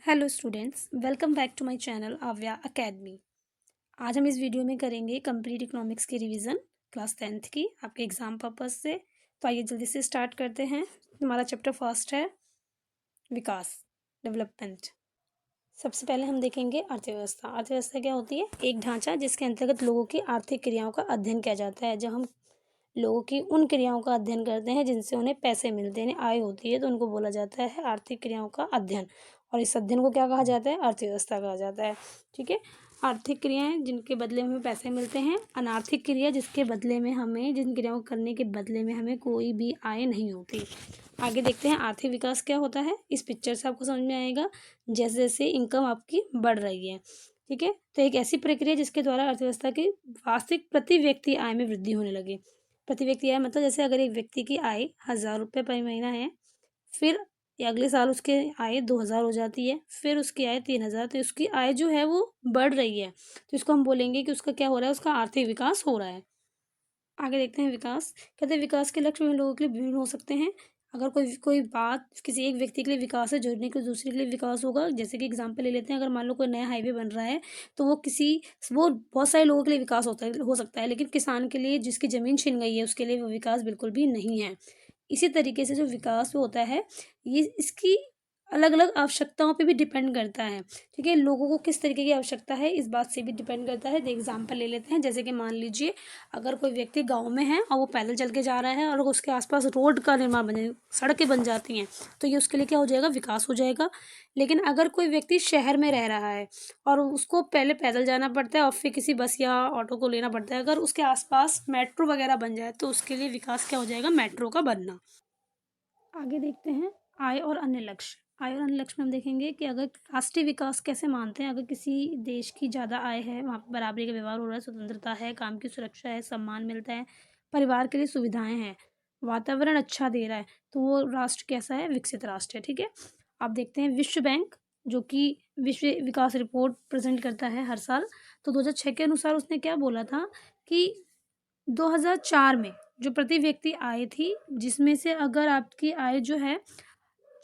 Hello students, welcome back to my channel Avya academy. आज हम इस वीडियो में करेंगे कंप्लीट इकोनॉमिक्स की रिवीजन क्लास 10th की आपके एग्जाम पर्पस से। तो आइए जल्दी से स्टार्ट करते हैं। हमारा चैप्टर फर्स्ट है विकास, डेवलपमेंट। सबसे पहले हम देखेंगे अर्थव्यवस्था। अर्थव्यवस्था क्या होती है? एक ढांचा जिसके अंतर्गत लोगों की आर्थिक क्रियाओं का अध्ययन किया जाता है। जब हम लोगों की उन क्रियाओं का अध्ययन करते हैं जिनसे उन्हें पैसे मिलते हैं, आय होती है, तो उनको बोला जाता है आर्थिक क्रियाओं का अध्ययन। और इस अध्ययन को क्या कहा जाता है? अर्थव्यवस्था कहा जाता है। ठीक है। आर्थिक क्रियाएं जिनके बदले में हमें पैसे मिलते हैं, अनार्थिक क्रिया जिसके बदले में हमें, जिन क्रियाओं को करने के बदले में हमें कोई भी आय नहीं होती। आगे देखते हैं आर्थिक विकास क्या होता है। इस पिक्चर से आपको समझ में आएगा जैसे जैसे इनकम आपकी बढ़ रही है। ठीक है। तो एक ऐसी प्रक्रिया जिसके द्वारा अर्थव्यवस्था की वार्षिक प्रति व्यक्ति आय में वृद्धि होने लगी। प्रति व्यक्ति आय मतलब जैसे अगर एक व्यक्ति की आय 1,000 रुपये पर महीना है, फिर अगले साल उसके आय 2,000 हो जाती है, फिर उसकी आय 3,000, तो उसकी आय जो है वो बढ़ रही है। तो इसको हम बोलेंगे कि उसका क्या हो रहा है? उसका आर्थिक विकास हो रहा है। आगे देखते हैं विकास। कहते हैं विकास के लक्ष्य विभिन्न लोगों के लिए विभिन्न हो सकते हैं। अगर कोई कोई बात किसी एक व्यक्ति के लिए विकास है, जोड़ने के दूसरे के लिए विकास होगा। जैसे कि एग्जांपल ले लेते हैं, अगर मान लो कोई नया हाईवे बन रहा है, तो वो बहुत सारे लोगों के लिए विकास हो सकता है, लेकिन किसान के लिए जिसकी ज़मीन छिन गई है उसके लिए वो विकास बिल्कुल भी नहीं है। इसी तरीके से जो विकास होता है, ये इसकी अलग अलग आवश्यकताओं पे भी डिपेंड करता है। ठीक है। लोगों को किस तरीके की आवश्यकता है इस बात से भी डिपेंड करता है। एग्जाम्पल ले लेते हैं, जैसे कि मान लीजिए अगर कोई व्यक्ति गांव में है और वो पैदल चल के जा रहा है और उसके आसपास रोड का निर्माण बने, सड़कें बन जाती हैं, तो ये उसके लिए क्या हो जाएगा? विकास हो जाएगा। लेकिन अगर कोई व्यक्ति शहर में रह रहा है और उसको पहले पैदल जाना पड़ता है और फिर किसी बस या ऑटो को लेना पड़ता है, अगर उसके आसपास मेट्रो वगैरह बन जाए तो उसके लिए विकास क्या हो जाएगा? मेट्रो का बनना। आगे देखते हैं आय और अन्य लक्ष्य। आय और अन्य लक्ष्य में हम देखेंगे कि अगर राष्ट्रीय विकास कैसे मानते हैं, अगर किसी देश की ज़्यादा आय है, वहाँ पर बराबरी का व्यवहार हो रहा है, स्वतंत्रता है, काम की सुरक्षा है, सम्मान मिलता है, परिवार के लिए सुविधाएं हैं, वातावरण अच्छा दे रहा है, तो वो राष्ट्र कैसा है? विकसित राष्ट्र है। ठीक है। अब देखते हैं विश्व बैंक, जो कि विश्व विकास रिपोर्ट प्रेजेंट करता है हर साल। तो 2006 के अनुसार उसने क्या बोला था कि 2004 में जो प्रति व्यक्ति आय थी, जिसमें से अगर आपकी आय जो है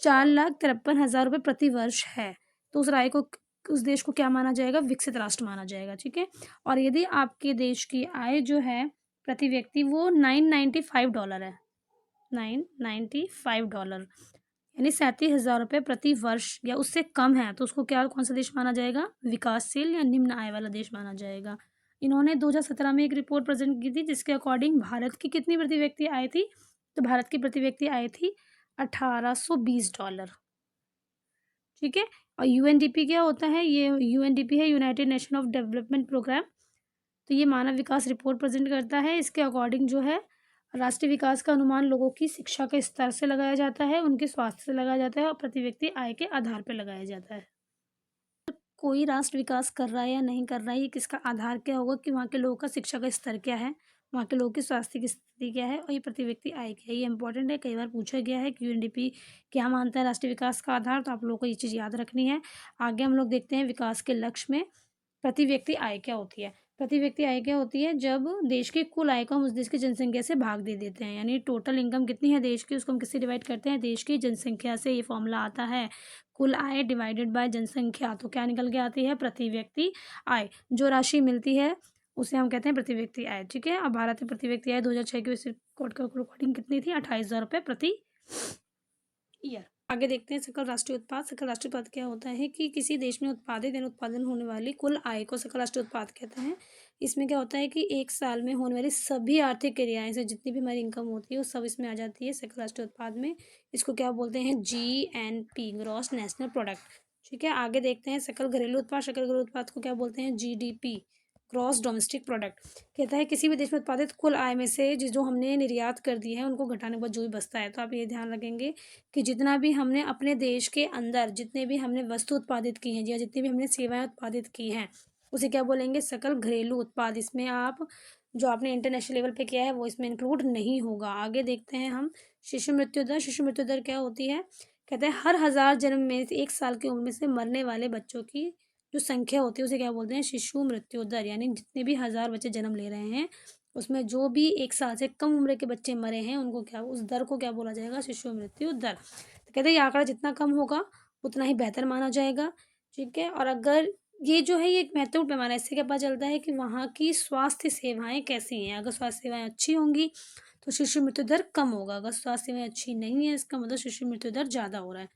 4,53,000 रुपये प्रति वर्ष है, तो उस देश को क्या माना जाएगा? विकसित राष्ट्र माना जाएगा। ठीक है। और यदि आपके देश की आय जो है प्रति व्यक्ति वो $995 है, $995, यानी 37,000 रुपये प्रति वर्ष या उससे कम है, तो उसको क्या, कौन सा देश माना जाएगा? विकासशील या निम्न आय वाला देश माना जाएगा। इन्होंने 2017 में एक रिपोर्ट प्रेजेंट की थी जिसके अकॉर्डिंग भारत की कितनी प्रति व्यक्ति आय थी? तो भारत की प्रति व्यक्ति आय थी $1,820। ठीक है। और यूएनडीपी क्या होता है? ये यूएनडीपी है, united nation of development program. तो ये मानव विकास रिपोर्ट प्रेजेंट करता है। इसके अकॉर्डिंग जो है राष्ट्रीय विकास का अनुमान लोगों की शिक्षा के स्तर से लगाया जाता है, उनके स्वास्थ्य से लगाया जाता है और प्रति व्यक्ति आय के आधार पर लगाया जाता है। कोई राष्ट्र विकास कर रहा है या नहीं कर रहा है, ये किसका आधार क्या होगा? कि वहाँ के लोगों का शिक्षा का स्तर क्या है, वहाँ के लोगों की स्वास्थ्य की स्थिति क्या है और ये प्रति व्यक्ति आय क्या है। ये इंपॉर्टेंट है, कई बार पूछा गया है कि यूएनडीपी क्या मानता है राष्ट्रीय विकास का आधार, तो आप लोगों को ये चीज़ याद रखनी है। आगे हम लोग देखते हैं विकास के लक्ष्य में प्रति व्यक्ति आय क्या होती है। प्रति व्यक्ति आय क्या होती है? जब देश की कुल आय को हम उस देश की जनसंख्या से भाग दे देते हैं, यानी टोटल इनकम कितनी है देश की, उसको हम किससे डिवाइड करते हैं? देश की जनसंख्या से। ये फॉर्मूला आता है कुल आय डिवाइडेड बाय जनसंख्या। तो क्या निकल के आती है? प्रति व्यक्ति आय। जो राशि मिलती है उसे हम कहते हैं प्रति व्यक्ति आय। ठीक है। अब भारत में प्रति व्यक्ति आय 2006 की इस रिपोर्ट के अकॉर्डिंग कितनी थी? 28,000 रुपये प्रति ईयर। आगे देखते हैं सकल राष्ट्रीय उत्पाद। सकल राष्ट्रीय उत्पाद क्या होता है? कि किसी देश में उत्पादित यानी उत्पादन होने वाली कुल आय को सकल राष्ट्रीय उत्पाद कहते हैं। इसमें क्या होता है कि एक साल में होने वाली सभी आर्थिक क्रियाएं से जितनी भी हमारी इनकम होती है वो सब इसमें आ जाती है सकल राष्ट्रीय उत्पाद में। इसको क्या बोलते हैं? GNP, gross national product. ठीक है। आगे देखते हैं सकल घरेलू उत्पाद। सकल घरेलू उत्पाद को क्या बोलते हैं? GDP, gross domestic product. कहता है किसी भी देश में उत्पादित कुल आय में से जो हमने निर्यात कर दी है उनको घटाने के बाद जो भी बचता है, तो आप ये ध्यान रखेंगे कि जितना भी हमने अपने देश के अंदर जितने भी हमने वस्तु उत्पादित की हैं या जितनी भी हमने सेवाएं उत्पादित की हैं उसे क्या बोलेंगे? सकल घरेलू उत्पाद। इसमें आप जो आपने इंटरनेशनल लेवल पे किया है वो इसमें इंक्लूड नहीं होगा। आगे देखते हैं हम शिशु मृत्यु दर। शिशु मृत्यु दर क्या होती है? कहते हैं हर 1,000 जन्म में से 1 साल की उम्र में से मरने वाले बच्चों की जो संख्या होती है उसे क्या बोलते हैं? शिशु मृत्यु दर। यानी जितने भी 1,000 बच्चे जन्म ले रहे हैं उसमें जो भी 1 साल से कम उम्र के बच्चे मरे हैं उनको क्या, उस दर को क्या बोला जाएगा? शिशु मृत्यु दर। तो कहते हैं ये आंकड़ा जितना कम होगा उतना ही बेहतर माना जाएगा। ठीक है, और अगर ये जो है ये एक महत्वपूर्ण पैमाना है, इससे क्या पता चलता है कि वहाँ की स्वास्थ्य सेवाएँ कैसी हैं। अगर स्वास्थ्य सेवाएँ अच्छी होंगी तो शिशु मृत्यु दर कम होगा, अगर स्वास्थ्य सेवाएँ अच्छी नहीं है इसका मतलब शिशु मृत्यु दर ज़्यादा हो रहा है।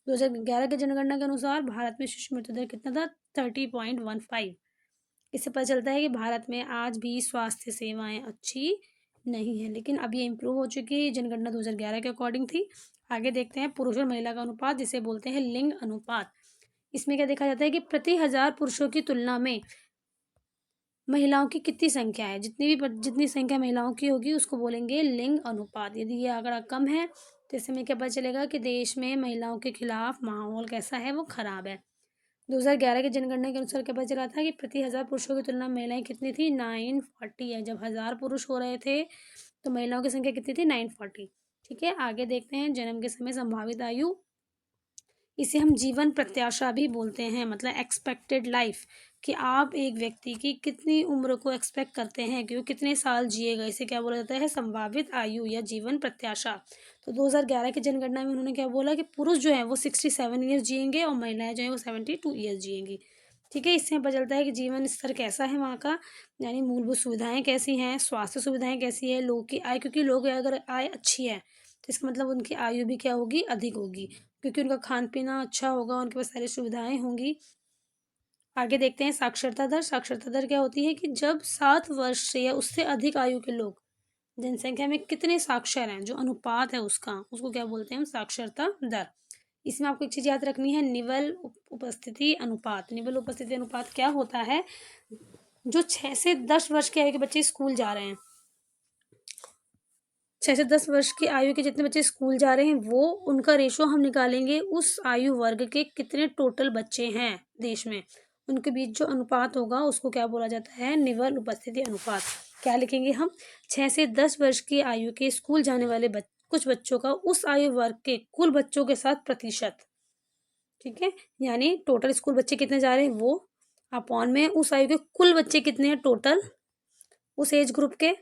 2011 की जनगणना के अनुसार भारत में शिशु मृत्यु दर कितना था? 30.15। इससे पता चलता है कि भारत में आज भी स्वास्थ्य सेवाएँ अच्छी नहीं है, लेकिन अब ये इम्प्रूव हो चुकी है। जनगणना 2011 के अकॉर्डिंग थी। आगे देखते हैं पुरुष और महिला का अनुपात, जिसे बोलते हैं लिंग अनुपात। इसमें क्या देखा जाता है कि प्रति 1000 पुरुषों की तुलना में महिलाओं की कितनी संख्या है, जितनी संख्या महिलाओं की होगी उसको बोलेंगे लिंग अनुपात। यदि ये आंकड़ा कम है तो इससे हमें क्या पता चलेगा कि देश में महिलाओं के खिलाफ माहौल कैसा है, वो खराब है। 2011 की जनगणना के अनुसार क्या पता चला था कि प्रति 1000 पुरुषों की तुलना में महिलाएं कितनी थी? 940 है। जब 1000 पुरुष हो रहे थे तो महिलाओं की संख्या कितनी थी? 940। ठीक है, आगे देखते हैं जन्म के समय संभावित आयु, इसे हम जीवन प्रत्याशा भी बोलते हैं, मतलब एक्सपेक्टेड लाइफ, कि आप एक व्यक्ति की कितनी उम्र को एक्सपेक्ट करते हैं कि वो कितने साल जिएगा, इसे क्या बोला जाता है? संभावित आयु या जीवन प्रत्याशा। तो 2011 की जनगणना में उन्होंने क्या बोला कि पुरुष जो है वो 67 ईयर्स जिएंगे और महिलाएं जो है वो 72 ईयर्स जिएंगी। ठीक है, इससे पता चलता है कि जीवन स्तर कैसा है वहाँ का, यानी मूलभूत सुविधाएं कैसी हैं, स्वास्थ्य सुविधाएं कैसी है, लोग की आय, क्योंकि लोग अगर आय अच्छी है तो इसका मतलब उनकी आयु भी क्या होगी? अधिक होगी, क्योंकि उनका खान पीना अच्छा होगा, उनके पास सारी सुविधाएं होंगी। आगे देखते हैं साक्षरता दर। साक्षरता दर क्या होती है कि जब 7 वर्ष से या उससे अधिक आयु के लोग जनसंख्या में कितने साक्षर हैं, जो अनुपात है उसका, उसको क्या बोलते हैं हम? साक्षरता दर। इसमें आपको एक चीज़ याद रखनी है, निवल उपस्थिति अनुपात। निवल उपस्थिति अनुपात क्या होता है? जो 6 से 10 वर्ष के आयु के बच्चे स्कूल जा रहे हैं, 6 से 10 वर्ष की आयु के जितने बच्चे स्कूल जा रहे हैं वो उनका रेशो हम निकालेंगे उस आयु वर्ग के कितने टोटल बच्चे हैं देश में, उनके बीच जो अनुपात होगा उसको क्या बोला जाता है? निवल उपस्थिति अनुपात। क्या लिखेंगे हम? 6 से 10 वर्ष की आयु के स्कूल जाने वाले कुछ बच्चों का उस आयु वर्ग के कुल बच्चों के साथ प्रतिशत। ठीक है, यानी टोटल स्कूल बच्चे कितने जा रहे हैं वो अपॉन में उस आयु के कुल बच्चे कितने हैं टोटल उस एज ग्रुप के,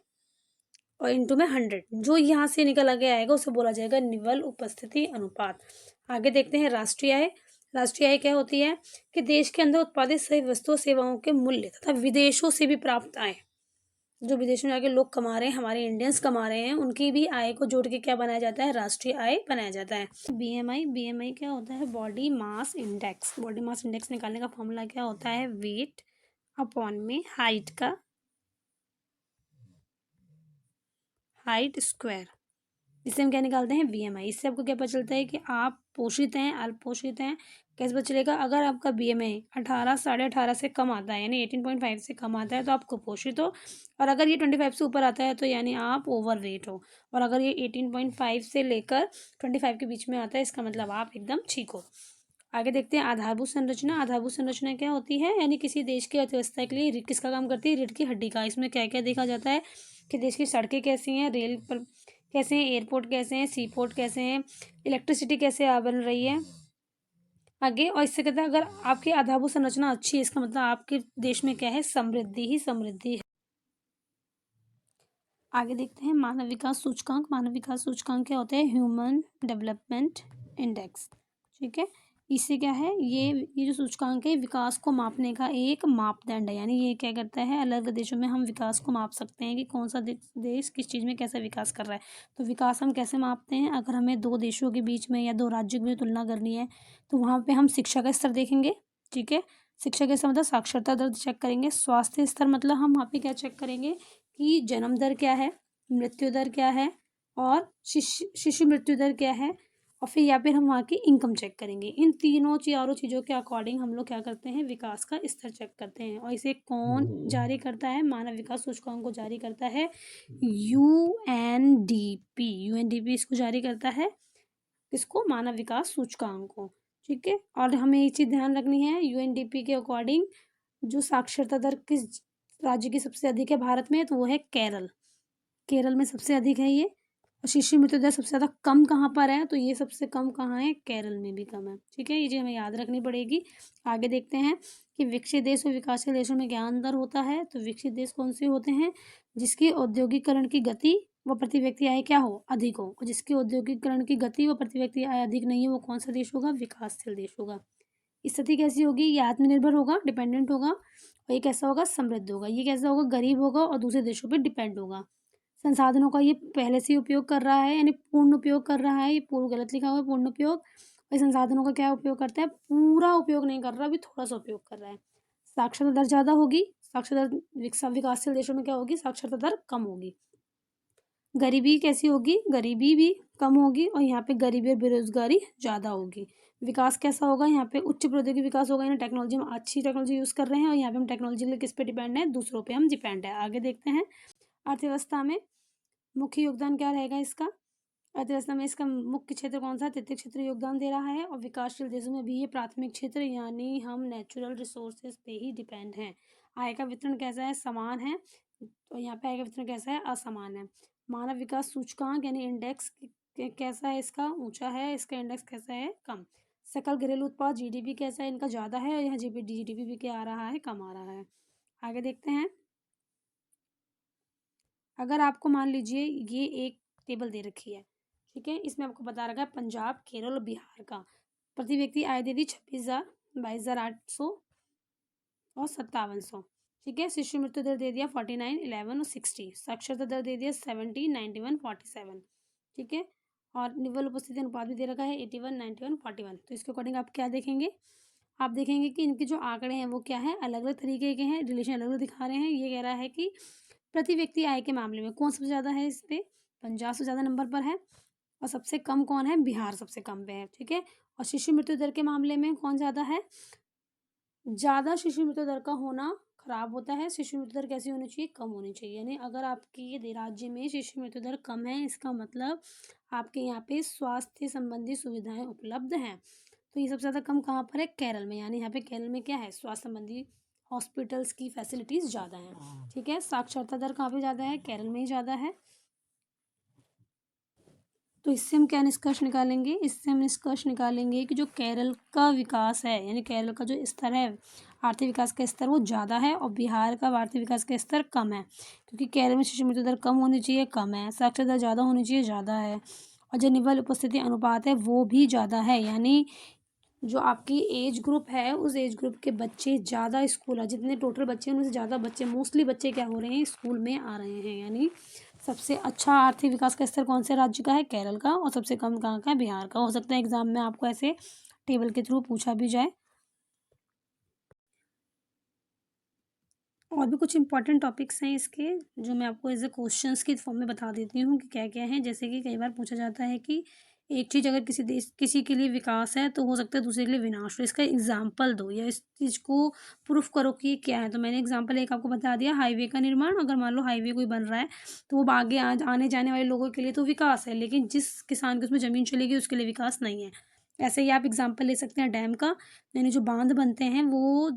और इंटू में 100, जो यहाँ से निकल आगे आएगा उसे बोला जाएगा निवल उपस्थिति अनुपात। आगे देखते हैं राष्ट्रीय आय। राष्ट्रीय आय क्या होती है कि देश के अंदर उत्पादित सभी वस्तुओं सेवाओं के मूल्य तथा विदेशों से भी प्राप्त आय, जो विदेशों में जाके लोग कमा रहे हैं, हमारे इंडियंस कमा रहे हैं, उनकी भी आय को जोड़ के क्या बनाया जाता है? राष्ट्रीय आय बनाया जाता है। बीएमआई। बीएमआई क्या होता है? Body mass index. Body mass index निकालने का फॉर्मूला क्या होता है? वेट अपॉन में हाइट का हाइट स्क्वायर, इससे हम क्या निकालते हैं? बीएमआई। इससे आपको क्या पता चलता है कि आप पोषित हैं, अल्प पोषित हैं, कैसे पता चलेगा? अगर आपका बीएमआई 18 18.5 से कम आता है, यानी 18.5 से कम आता है तो आप कुपोषित हो, और अगर ये 25 से ऊपर आता है तो यानी आप ओवर वेट हो, और अगर ये 18.5 से लेकर 25 के बीच में आता है इसका मतलब आप एकदम ठीक हो। आगे देखते हैं आधारभूत संरचना। आधारभूत संरचना क्या होती है? यानी किसी देश की अर्थव्यवस्था के लिए रीढ़ किसका काम करती है? रीढ़ की हड्डी का। इसमें क्या क्या देखा जाता है कि देश की सड़कें कैसी हैं, रेल पर कैसे हैं, एयरपोर्ट कैसे हैं, सी पोर्ट कैसे हैं, इलेक्ट्रिसिटी कैसे बन रही है आगे। और इससे कहता है अगर आपकी आधारभूत संरचना अच्छी है इसका मतलब आपके देश में क्या है? समृद्धि ही समृद्धि है। आगे देखते हैं मानव विकास सूचकांक। मानव विकास सूचकांक क्या होता है? Human development index. ठीक है, इससे क्या है? ये जो सूचकांक है विकास को मापने का एक मापदंड है, यानी ये क्या करता है? अलग अलग देशों में हम विकास को माप सकते हैं कि कौन सा देश किस चीज़ में कैसा विकास कर रहा है। तो विकास हम कैसे मापते हैं? अगर हमें दो देशों के बीच में या दो राज्यों की तुलना करनी है तो वहाँ पर हम शिक्षा का स्तर देखेंगे। ठीक है, शिक्षा का स्तर मतलब साक्षरता दर चेक करेंगे। स्वास्थ्य स्तर मतलब हम वहाँ पे क्या चेक करेंगे कि जन्म दर क्या है, मृत्यु दर क्या है, और शिशु मृत्यु दर क्या है, और फिर या फिर हम वहाँ की इनकम चेक करेंगे। इन तीनों चारों चीज़ों के अकॉर्डिंग हम लोग क्या करते हैं? विकास का स्तर चेक करते हैं। और इसे कौन जारी करता है? मानव विकास सूचकांक को जारी करता है यूएनडीपी। यूएनडीपी इसको जारी करता है, इसको मानव विकास सूचकांक को। ठीक है, और हमें ये चीज़ ध्यान रखनी है यूएनडीपी के अकॉर्डिंग जो साक्षरता दर किस राज्य की सबसे अधिक है भारत में, तो वो है केरल। केरल में सबसे अधिक है ये। और शिशु मृत्यु दर सबसे ज़्यादा कम कहाँ पर है? तो ये सबसे कम कहाँ है? केरल में भी कम है। ठीक है, ये चीज़ हमें याद रखनी पड़ेगी। आगे देखते हैं कि विकसित देश और विकासशील देशों में क्या अंतर होता है। तो विकसित देश कौन से होते हैं? जिसकी औद्योगिकरण की गति वो प्रति व्यक्ति आय क्या हो, अधिक हो। और जिसकी औद्योगिकरण की गति व प्रति व्यक्ति आय अधिक नहीं है, वो कौन सा देश होगा, विकासशील देश होगा। स्थिति कैसी होगी, ये आत्मनिर्भर होगा, डिपेंडेंट होगा, और ये कैसा होगा, समृद्ध होगा। ये कैसा होगा, गरीब होगा और दूसरे देशों पे डिपेंड होगा। संसाधनों का ये पहले से ही उपयोग कर रहा है, यानी पूर्ण उपयोग कर रहा है। ये पूर्ण गलत लिखा हुआ है, पूर्ण उपयोग। और संसाधनों का क्या उपयोग करता है, पूरा उपयोग नहीं कर रहा, अभी थोड़ा सा उपयोग कर रहा है। साक्षरता दर ज़्यादा होगी, साक्षरता विकासशील देशों में क्या होगी, साक्षरता दर कम होगी। गरीबी कैसी होगी, गरीबी भी कम होगी, और यहाँ पे गरीबी और बेरोजगारी ज़्यादा होगी। विकास कैसा होगा, यहाँ पे उच्च प्रौद्योगिकी विकास होगा, यानी टेक्नोलॉजी में अच्छी टेक्नोलॉजी यूज़ कर रहे हैं, और यहाँ पे हम टेक्नोलॉजी के लिए किस पे डिपेंड है, दूसरों पे हम डिपेंड है। आगे देखते हैं, अर्थव्यवस्था में मुख्य योगदान क्या रहेगा इसका। अर्थव्यवस्था में इसका मुख्य क्षेत्र कौन सा है, तृतीय क्षेत्र योगदान दे रहा है। और विकासशील देशों में भी ये प्राथमिक क्षेत्र, यानी हम नेचुरल रिसोर्सेज पे ही डिपेंड हैं। आय का वितरण कैसा है, समान है, तो यहाँ पे आय का वितरण कैसा है, असमान है। मानव विकास सूचकांक यानी इंडेक्स कैसा है, इसका ऊंचा है, इसका इंडेक्स कैसा है, कम। सकल घरेलू उत्पाद जीडीपी कैसा है, इनका ज़्यादा है, और यहाँ जीडीपी भी क्या आ रहा है, कम आ रहा है। आगे देखते हैं, अगर आपको मान लीजिए ये एक टेबल दे रखी है, ठीक है, इसमें आपको बता रखा है पंजाब, केरल और बिहार का प्रति व्यक्ति आय दे दी 26,000, 22,800 और 5700, ठीक है। शिशु मृत्यु दर दे दिया 49, 11 और 60। साक्षरता दर दे दिया 70, 91, 47, ठीक है। और निवल उपस्थिति अनुपात भी दे रखा है 81, 91, 41। तो इसके अकॉर्डिंग आप क्या देखेंगे, आप देखेंगे कि इनके जो आंकड़े हैं वो क्या है, अलग अलग तरीके के हैं, रिलेशन अलग अलग दिखा रहे हैं। ये कह रहा है कि प्रति व्यक्ति आय के मामले में कौन सबसे ज़्यादा है, इस पे पंजाब से ज़्यादा नंबर पर है, और सबसे कम कौन है, बिहार सबसे कम पे है, ठीक है। और शिशु मृत्यु दर के मामले में कौन ज़्यादा है, ज़्यादा शिशु मृत्यु दर का होना खराब होता है। शिशु मृत्यु दर कैसी होनी चाहिए, कम होनी चाहिए। यानी अगर आपके राज्य में शिशु मृत्यु दर कम है, इसका मतलब आपके यहाँ पे स्वास्थ्य संबंधी सुविधाएं उपलब्ध हैं। तो ये सबसे ज़्यादा कम कहाँ पर है, केरल में। यानी यहाँ पे केरल में क्या है, स्वास्थ्य संबंधी हॉस्पिटल्स की फैसिलिटीज़ ज़्यादा हैं, ठीक है। साक्षरता दर कहाँ पे ज़्यादा है, केरल में ही ज़्यादा है। तो इससे हम क्या निष्कर्ष निकालेंगे, इससे हम निष्कर्ष निकालेंगे कि जो केरल का विकास है, यानी केरल का जो स्तर है आर्थिक विकास का स्तर, वो ज़्यादा है, और बिहार का आर्थिक विकास का स्तर कम है। क्योंकि केरल में शिशु मृत्यु दर कम होनी चाहिए, कम है। साक्षरता दर ज़्यादा होनी चाहिए, ज़्यादा है। और जो निवल उपस्थिति अनुपात है वो भी ज़्यादा है, यानी जो आपकी एज ग्रुप है उस एज ग्रुप के बच्चे ज़्यादा स्कूल है, जितने टोटल बच्चे हैं उनमें से ज़्यादा बच्चे, मोस्टली बच्चे क्या हो रहे हैं, स्कूल में आ रहे हैं। यानी सबसे अच्छा आर्थिक विकास का स्तर कौन से राज्य का है, केरल का, और सबसे कम कहाँ का है, बिहार का। हो सकता है एग्जाम में आपको ऐसे टेबल के थ्रू पूछा भी जाए। और भी कुछ इंपॉर्टेंट टॉपिक्स हैं इसके, जो मैं आपको एज ए क्वेश्चंस के फॉर्म में बता देती हूँ कि क्या क्या है। जैसे कि कई बार पूछा जाता है कि एक चीज़ अगर किसी देश किसी के लिए विकास है तो हो सकता है दूसरे के लिए विनाश हो, इसका एग्जाम्पल दो या इस चीज़ को प्रूफ करो कि क्या है। तो मैंने एग्जाम्पल एक आपको बता दिया, हाईवे का निर्माण। अगर मान लो हाईवे कोई बन रहा है तो वो आगे आने जाने वाले लोगों के लिए तो विकास है, लेकिन जिस किसान की उसमें ज़मीन चलेगी उसके लिए विकास नहीं है। ऐसे ही आप एग्जाम्पल ले सकते हैं डैम का, यानी जो बांध बनते हैं वो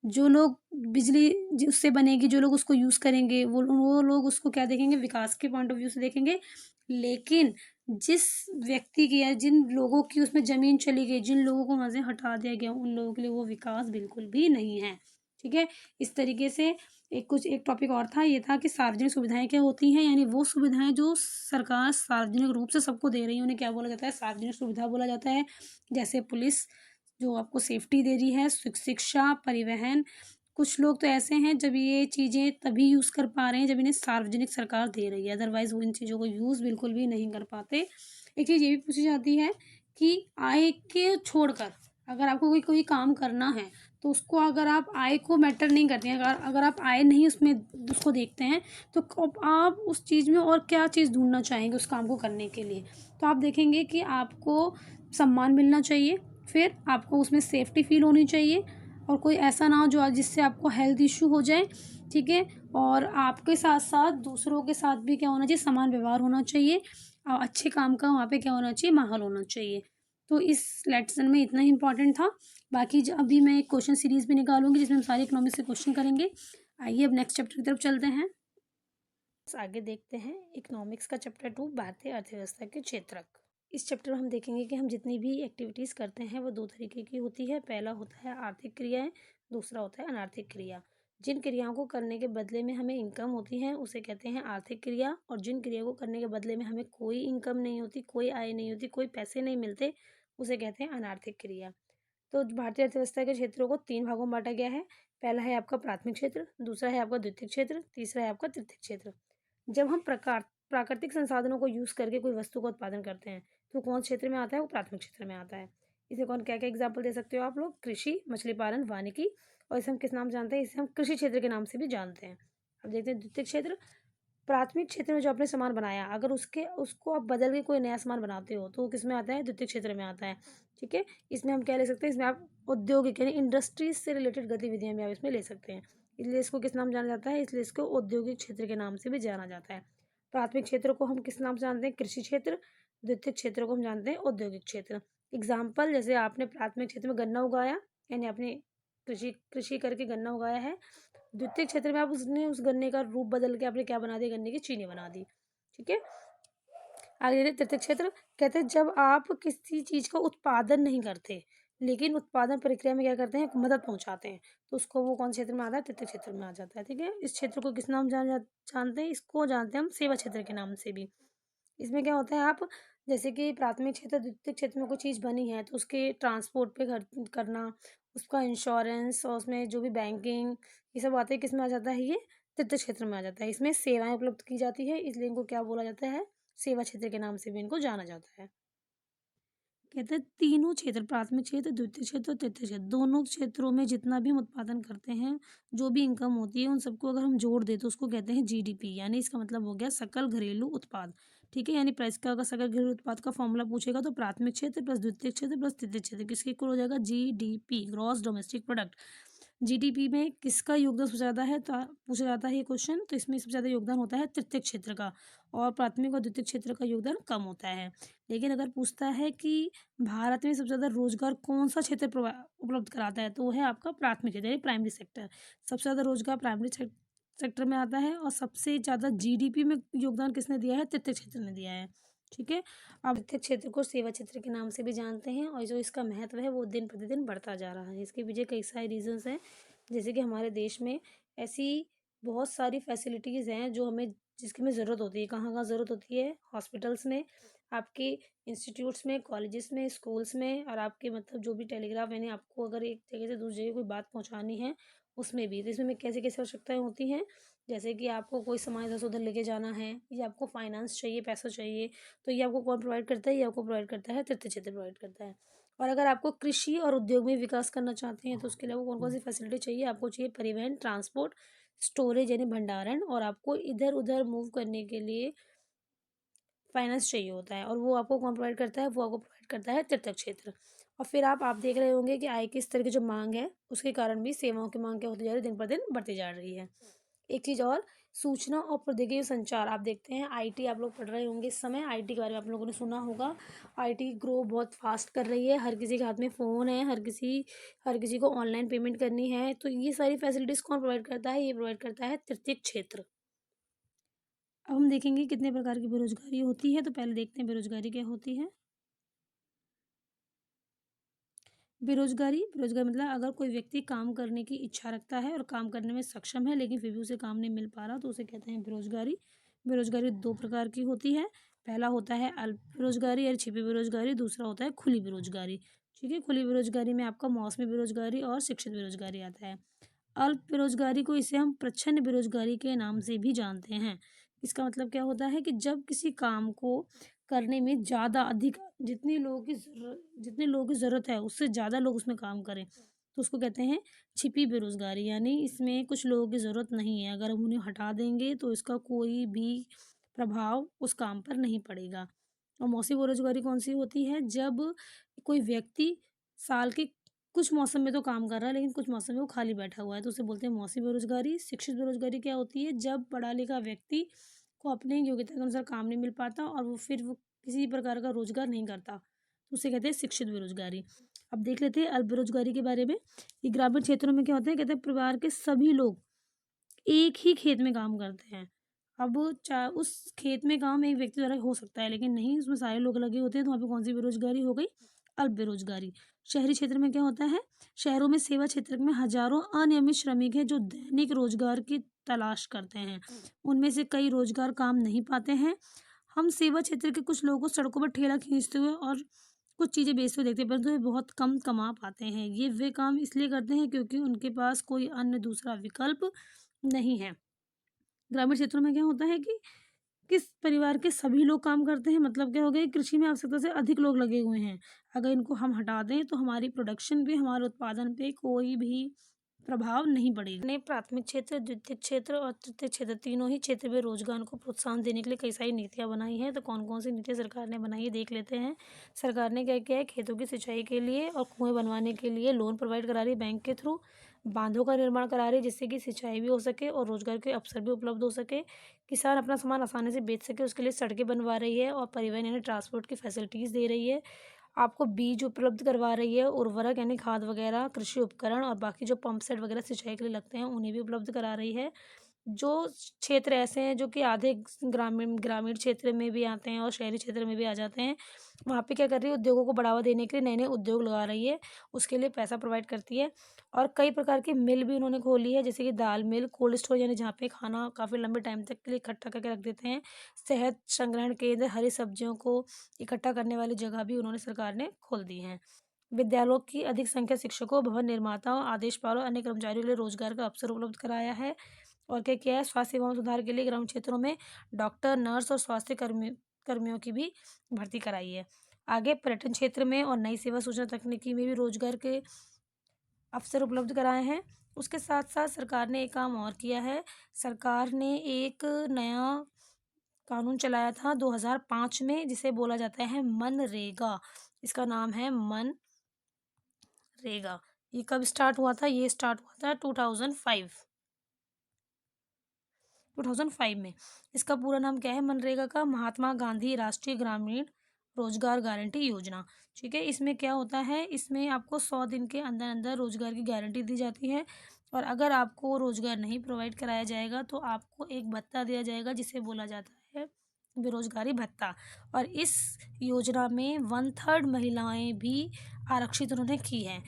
जो लोग बिजली उससे बनेगी, जो लोग उसको यूज़ करेंगे, वो लोग उसको क्या देखेंगे, विकास के पॉइंट ऑफ व्यू से देखेंगे। लेकिन जिस व्यक्ति की या जिन लोगों की उसमें ज़मीन चली गई, जिन लोगों को वहाँ से हटा दिया गया, उन लोगों के लिए वो विकास बिल्कुल भी नहीं है, ठीक है। इस तरीके से एक टॉपिक और था, ये था कि सार्वजनिक सुविधाएं क्या होती हैं, यानी वो सुविधाएं जो सरकार सार्वजनिक रूप से सबको दे रही है उन्हें क्या बोला जाता है, सार्वजनिक सुविधा बोला जाता है। जैसे पुलिस जो आपको सेफ्टी दे रही है, शिक्षा, परिवहन। कुछ लोग तो ऐसे हैं जब ये चीज़ें तभी यूज़ कर पा रहे हैं जब इन्हें सार्वजनिक सरकार दे रही है, अदरवाइज़ वो इन चीज़ों को यूज़ बिल्कुल भी नहीं कर पाते। एक चीज़ ये भी पूछी जाती है कि आय के छोड़कर अगर आपको कोई काम करना है तो उसको अगर आप आय को मैटर नहीं करती हैं, अगर अगर आप आय नहीं उसमें उसको देखते हैं तो आप उस चीज़ में और क्या चीज़ ढूंढना चाहेंगे उस काम को करने के लिए। तो आप देखेंगे कि आपको सम्मान मिलना चाहिए, फिर आपको उसमें सेफ्टी फील होनी चाहिए, और कोई ऐसा ना हो जो जिससे आपको हेल्थ इशू हो जाए, ठीक है। और आपके साथ साथ दूसरों के साथ भी क्या होना चाहिए, समान व्यवहार होना चाहिए, और अच्छे काम का वहाँ पे क्या होना चाहिए, माहौल होना चाहिए। तो इस लेसन में इतना ही इंपॉर्टेंट था। बाकी अभी मैं एक क्वेश्चन सीरीज भी निकालूंगी जिसमें हम सारे इकोनॉमिक्स के क्वेश्चन करेंगे। आइए अब नेक्स्ट चैप्टर की तरफ चलते हैं। आगे देखते हैं इकोनॉमिक्स का चैप्टर 2, भारतीय अर्थव्यवस्था के क्षेत्रक। इस चैप्टर में हम देखेंगे कि हम जितनी भी एक्टिविटीज़ करते हैं वो दो तरीके की होती है। पहला होता है आर्थिक क्रियाएं, दूसरा होता है अनार्थिक क्रिया। जिन क्रियाओं को करने के बदले में हमें इनकम होती है उसे कहते हैं आर्थिक क्रिया, और जिन क्रिया को करने के बदले में हमें कोई इनकम नहीं होती, कोई आय नहीं होती, कोई पैसे नहीं मिलते, उसे कहते हैं अनार्थिक क्रिया। तो भारतीय अर्थव्यवस्था के क्षेत्रों को 3 भागों में बाँटा गया है। पहला है आपका प्राथमिक क्षेत्र, दूसरा है आपका द्वितीयक क्षेत्र, तीसरा है आपका तृतीयक क्षेत्र। जब हम प्राकृतिक संसाधनों को यूज़ करके कोई वस्तु का उत्पादन करते हैं, तो कौन से क्षेत्र में आता है? वो प्राथमिक क्षेत्र में आता है। इसे कौन क्या-क्या एग्ज़ाम्पल दे सकते हो आप लोग? कृषि, मछली पालन, वानिकी, और इसे हम किस नाम से जानते हैं? इसे हम कृषि क्षेत्र के नाम से भी जानते हैं। अब देखते हैं द्वितीयक क्षेत्र। प्राथमिक क्षेत्र में जो आपने सामान बनाया, अगर उसको आप बदल के कोई नया सामान बनाते हो, तो वो किस में आता है? द्वितीयक क्षेत्र में आता है, ठीक है? इसमें हम क्या ले सकते हैं? इसमें आप औद्योगिक यानी इंडस्ट्रीज़ से रिलेटेड गतिविधियाँ भी आप इसमें ले सकते हैं। इसलिए इसको किस नाम जाना जाता है? इसलिए इसको औद्योगिक क्षेत्र के नाम से भी जाना जाता है। प्राथमिक क्षेत्र को हम किस नाम से जानते हैं? कृषि क्षेत्र। द्वितीयक क्षेत्र को हम जानते हैं औद्योगिक क्षेत्र। एग्ज़ाम्पल, जैसे आपने प्राथमिक क्षेत्र में गन्ना उगाया, यानी आपने कृषि कृषि करके गन्ना उगाया है। द्वितीयक क्षेत्र में आप उसने उस गन्ने का रूप बदल के आपने क्या बना दिया? गन्ने की चीनी बना दी, ठीक है? आगे देखते हैं तृतीयक क्षेत्र। कहते हैं जब आप किसी चीज़ का उत्पादन नहीं करते, लेकिन उत्पादन प्रक्रिया में क्या करते हैं? मदद पहुँचाते हैं, तो उसको वो कौन से क्षेत्र में आता है? तृतीयक क्षेत्र में आ जाता है, ठीक है? इस क्षेत्र को किस नाम जानते हैं? इसको जानते हैं हम सेवा क्षेत्र के नाम से भी। इसमें क्या होता है, आप जैसे कि प्राथमिक क्षेत्र, द्वितीयक क्षेत्र में कोई चीज़ बनी है, तो उसके ट्रांसपोर्ट पे करना, उसका इंश्योरेंस और उसमें जो भी बैंकिंग, ये सब आते हैं, किस में आ जाता है? ये तृतीयक क्षेत्र में आ जाता है। इसमें सेवाएँ उपलब्ध की जाती है, इसलिए इनको क्या बोला जाता है? सेवा क्षेत्र के नाम से भी इनको जाना जाता है। कहते हैं तीनों क्षेत्र, प्राथमिक क्षेत्र, द्वितीय क्षेत्र और तृतीय क्षेत्र, दोनों क्षेत्रों में जितना भी हम उत्पादन करते हैं, जो भी इनकम होती है, उन सबको अगर हम जोड़ दें तो उसको कहते हैं जीडीपी, यानी इसका मतलब हो गया सकल घरेलू उत्पाद, ठीक है? यानी प्राइस का अगर सकल घरेलू उत्पाद का फॉर्मूला पूछेगा तो प्राथमिक क्षेत्र प्लस द्वितीय क्षेत्र प्लस तृतीय क्षेत्र किसके इक्वल हो जाएगा? GDP, gross domestic product. GDP में किसका योगदान सबसे ज़्यादा है? तो पूछा जाता है ये क्वेश्चन, तो इसमें सबसे ज़्यादा योगदान होता है तृतीय क्षेत्र का, और प्राथमिक और द्वितीय क्षेत्र का योगदान कम होता है। लेकिन अगर पूछता है कि भारत में सबसे ज़्यादा रोजगार कौन-सा क्षेत्र उपलब्ध कराता है? तो वो है आपका प्राथमिक क्षेत्र यानी प्राइमरी सेक्टर। सबसे ज़्यादा रोजगार प्राइमरी सेक्टर में आता है, और सबसे ज़्यादा जीडीपी में योगदान किसने दिया है? तृतीय क्षेत्र ने दिया है, ठीक है? अब तृतीय क्षेत्र को सेवा क्षेत्र के नाम से भी जानते हैं, और जो इसका महत्व है वो दिन प्रतिदिन बढ़ता जा रहा है। इसके पीछे कई सारे रीज़न्स हैं, जैसे कि हमारे देश में ऐसी बहुत सारी फैसिलिटीज़ हैं जो हमें जिसकी हमें ज़रूरत होती है। कहाँ-कहाँ ज़रूरत होती है? हॉस्पिटल्स में, आपके इंस्टीट्यूट्स में, कॉलेजेस में, स्कूल्स में, और आपके मतलब जो भी टेलीग्राफ यानी आपको अगर एक जगह से दूसरी जगह कोई बात पहुँचानी है, उसमें भी। तो इसमें कैसे-कैसे आवश्यकताएँ होती हैं? जैसे कि आपको कोई सामान इधर से उधर लेके जाना है, या आपको फाइनेंस चाहिए, पैसा चाहिए, तो ये आपको कौन प्रोवाइड करता है? ये आपको प्रोवाइड करता है तृतीय क्षेत्र प्रोवाइड करता है। और अगर आपको कृषि और उद्योग में विकास करना चाहते हैं, तो उसके लिए आपको कौन-कौन सी फैसिलिटी चाहिए? आपको चाहिए परिवहन, ट्रांसपोर्ट, स्टोरेज यानी भंडारण, और आपको इधर-उधर मूव करने के लिए फाइनेंस चाहिए होता है, और वो आपको कौन प्रोवाइड करता है? वो आपको प्रोवाइड करता है तृतीयक क्षेत्र। और फिर आप देख रहे होंगे कि आय के स्तर की जो माँग है, उसके कारण भी सेवाओं की माँग क्या होती जा रही है? दिन पर दिन बढ़ती जा रही है। एक चीज़ और, सूचना और प्रौद्योगिकी संचार, आप देखते हैं आईटी आप लोग पढ़ रहे होंगे इस समय, आईटी के बारे में आप लोगों ने सुना होगा। आईटी ग्रो बहुत फास्ट कर रही है, हर किसी के हाथ में फ़ोन है, हर किसी को ऑनलाइन पेमेंट करनी है, तो ये सारी फैसिलिटीज़ कौन प्रोवाइड करता है? ये प्रोवाइड करता है तृतीयक क्षेत्र। अब हम देखेंगे कितने प्रकार की बेरोज़गारी होती है, तो पहले देखते हैं बेरोज़गारी क्या होती है। बेरोज़गारी मतलब अगर कोई व्यक्ति काम करने की इच्छा रखता है और काम करने में सक्षम है, लेकिन फिर भी उसे काम नहीं मिल पा रहा, तो उसे कहते हैं बेरोज़गारी। बेरोज़गारी 2 प्रकार की होती है। पहला होता है अल्प बेरोज़गारी या छिपी बेरोज़गारी, दूसरा होता है खुली बेरोज़गारी, ठीक है? खुली बेरोज़गारी में आपका मौसमी बेरोज़गारी और शिक्षित बेरोज़गारी आता है। अल्प बेरोज़गारी को इसे हम प्रच्छन्न बेरोज़गारी के नाम से भी जानते हैं। इसका मतलब क्या होता है कि जब किसी काम को करने में ज़्यादा अधिक जितने लोगों की ज़रूरत है, उससे ज़्यादा लोग उसमें काम करें, तो उसको कहते हैं छिपी बेरोज़गारी। यानी इसमें कुछ लोगों की ज़रूरत नहीं है, अगर हम उन्हें हटा देंगे तो इसका कोई भी प्रभाव उस काम पर नहीं पड़ेगा। और मौसमी बेरोज़गारी कौन-सी होती है? जब कोई व्यक्ति साल के कुछ मौसम में तो काम कर रहा है, लेकिन कुछ मौसम में वो खाली बैठा हुआ है, तो उसे बोलते हैं मौसमी बेरोज़गारी। शिक्षित बेरोज़गारी क्या होती है? जब पढ़ा-लिखा व्यक्ति को अपनी योग्यता के अनुसार काम नहीं मिल पाता, और वो किसी प्रकार का रोज़गार नहीं करता, तो उसे कहते हैं शिक्षित बेरोज़गारी। अब देख लेते हैं अल्प बेरोज़गारी के बारे में। ये ग्रामीण क्षेत्रों में क्या होता है? कहते हैं परिवार के सभी लोग एक ही खेत में काम करते हैं। अब चा उस खेत में काम एक व्यक्ति द्वारा हो सकता है, लेकिन नहीं, उसमें सारे लोग लगे होते हैं, तो वहाँ पे कौन-सी बेरोज़गारी हो गई? अल्प बेरोज़गारी। शहरी क्षेत्र में क्या होता है, शहरों में सेवा क्षेत्र में हजारों अनियमित श्रमिक हैं जो दैनिक रोजगार की तलाश करते हैं। उनमें से कई रोजगार काम नहीं पाते हैं। हम सेवा क्षेत्र के कुछ लोगों को सड़कों पर ठेला खींचते हुए और कुछ चीज़ें बेचते हुए देखते हैं, परंतु वे बहुत कम कमा पाते हैं। ये वे काम इसलिए करते हैं क्योंकि उनके पास कोई अन्य दूसरा विकल्प नहीं है। ग्रामीण क्षेत्रों में क्या होता है कि किस परिवार के सभी लोग काम करते हैं, मतलब क्या हो गया, कृषि में आवश्यकता से अधिक लोग लगे हुए हैं। अगर इनको हम हटा दें तो हमारी प्रोडक्शन पे, हमारे उत्पादन पे कोई भी प्रभाव नहीं पड़ेगा। ने प्राथमिक क्षेत्र, द्वितीयक क्षेत्र और तृतीयक क्षेत्र तीनों ही क्षेत्र में रोजगार को प्रोत्साहन देने के लिए कई सारी नीतियां बनाई हैं। तो कौन कौन सी नीतियां सरकार ने बनाई है देख लेते हैं। सरकार ने क्या किया है, खेतों की सिंचाई के लिए और कुएं बनवाने के लिए लोन प्रोवाइड करा रही है बैंक के थ्रू। बांधों का निर्माण करा रही है जिससे कि सिंचाई भी हो सके और रोजगार के अवसर भी उपलब्ध हो सके, किसान अपना सामान आसानी से बेच सके, उसके लिए सड़कें बनवा रही है और परिवहन यानी ट्रांसपोर्ट की फैसिलिटीज़ दे रही है। आपको बीज उपलब्ध करवा रही है, उर्वरक यानी खाद वगैरह, कृषि उपकरण और बाकी जो पंप सेट वगैरह सिंचाई के लिए लगते हैं उन्हें भी उपलब्ध करा रही है। जो क्षेत्र ऐसे हैं जो कि आधे ग्रामीण ग्रामीण क्षेत्र में भी आते हैं और शहरी क्षेत्र में भी आ जाते हैं, वहाँ पे क्या कर रही है, उद्योगों को बढ़ावा देने के लिए नए नए उद्योग लगा रही है, उसके लिए पैसा प्रोवाइड करती है। और कई प्रकार की मिल भी उन्होंने खोली है, जैसे कि दाल मिल, कोल्ड स्टोर यानी जहाँ पे खाना काफ़ी लंबे टाइम तक के लिए इकट्ठा करके रख देते हैं, शहद संग्रहण केंद्र, हरी सब्जियों को इकट्ठा करने वाली जगह भी उन्होंने सरकार ने खोल दी हैं। विद्यालयों की अधिक संख्या शिक्षकों, भवन निर्माताओं, आदेशपालों, अन्य कर्मचारियों के लिए रोजगार का अवसर उपलब्ध कराया है। और क्या किया है, स्वास्थ्य सेवाओं में सुधार के लिए ग्रामीण क्षेत्रों में डॉक्टर, नर्स और स्वास्थ्य कर्मियों की भी भर्ती कराई है। आगे पर्यटन क्षेत्र में और नई सेवा सूचना तकनीकी में भी रोजगार के अवसर उपलब्ध कराए हैं। उसके साथ साथ सरकार ने एक काम और किया है, सरकार ने एक नया कानून चलाया था 2005 में, जिसे बोला जाता है मनरेगा। इसका नाम है मनरेगा। ये कब स्टार्ट हुआ था, ये स्टार्ट हुआ था 2005 में। इसका पूरा नाम क्या है मनरेगा का, महात्मा गांधी राष्ट्रीय ग्रामीण रोजगार गारंटी योजना। ठीक है, इसमें क्या होता है, इसमें आपको 100 दिन के अंदर अंदर रोजगार की गारंटी दी जाती है और अगर आपको रोजगार नहीं प्रोवाइड कराया जाएगा तो आपको एक भत्ता दिया जाएगा जिसे बोला जाता है बेरोजगारी भत्ता। और इस योजना में 1/3 महिलाएं भी आरक्षित उन्होंने की हैं।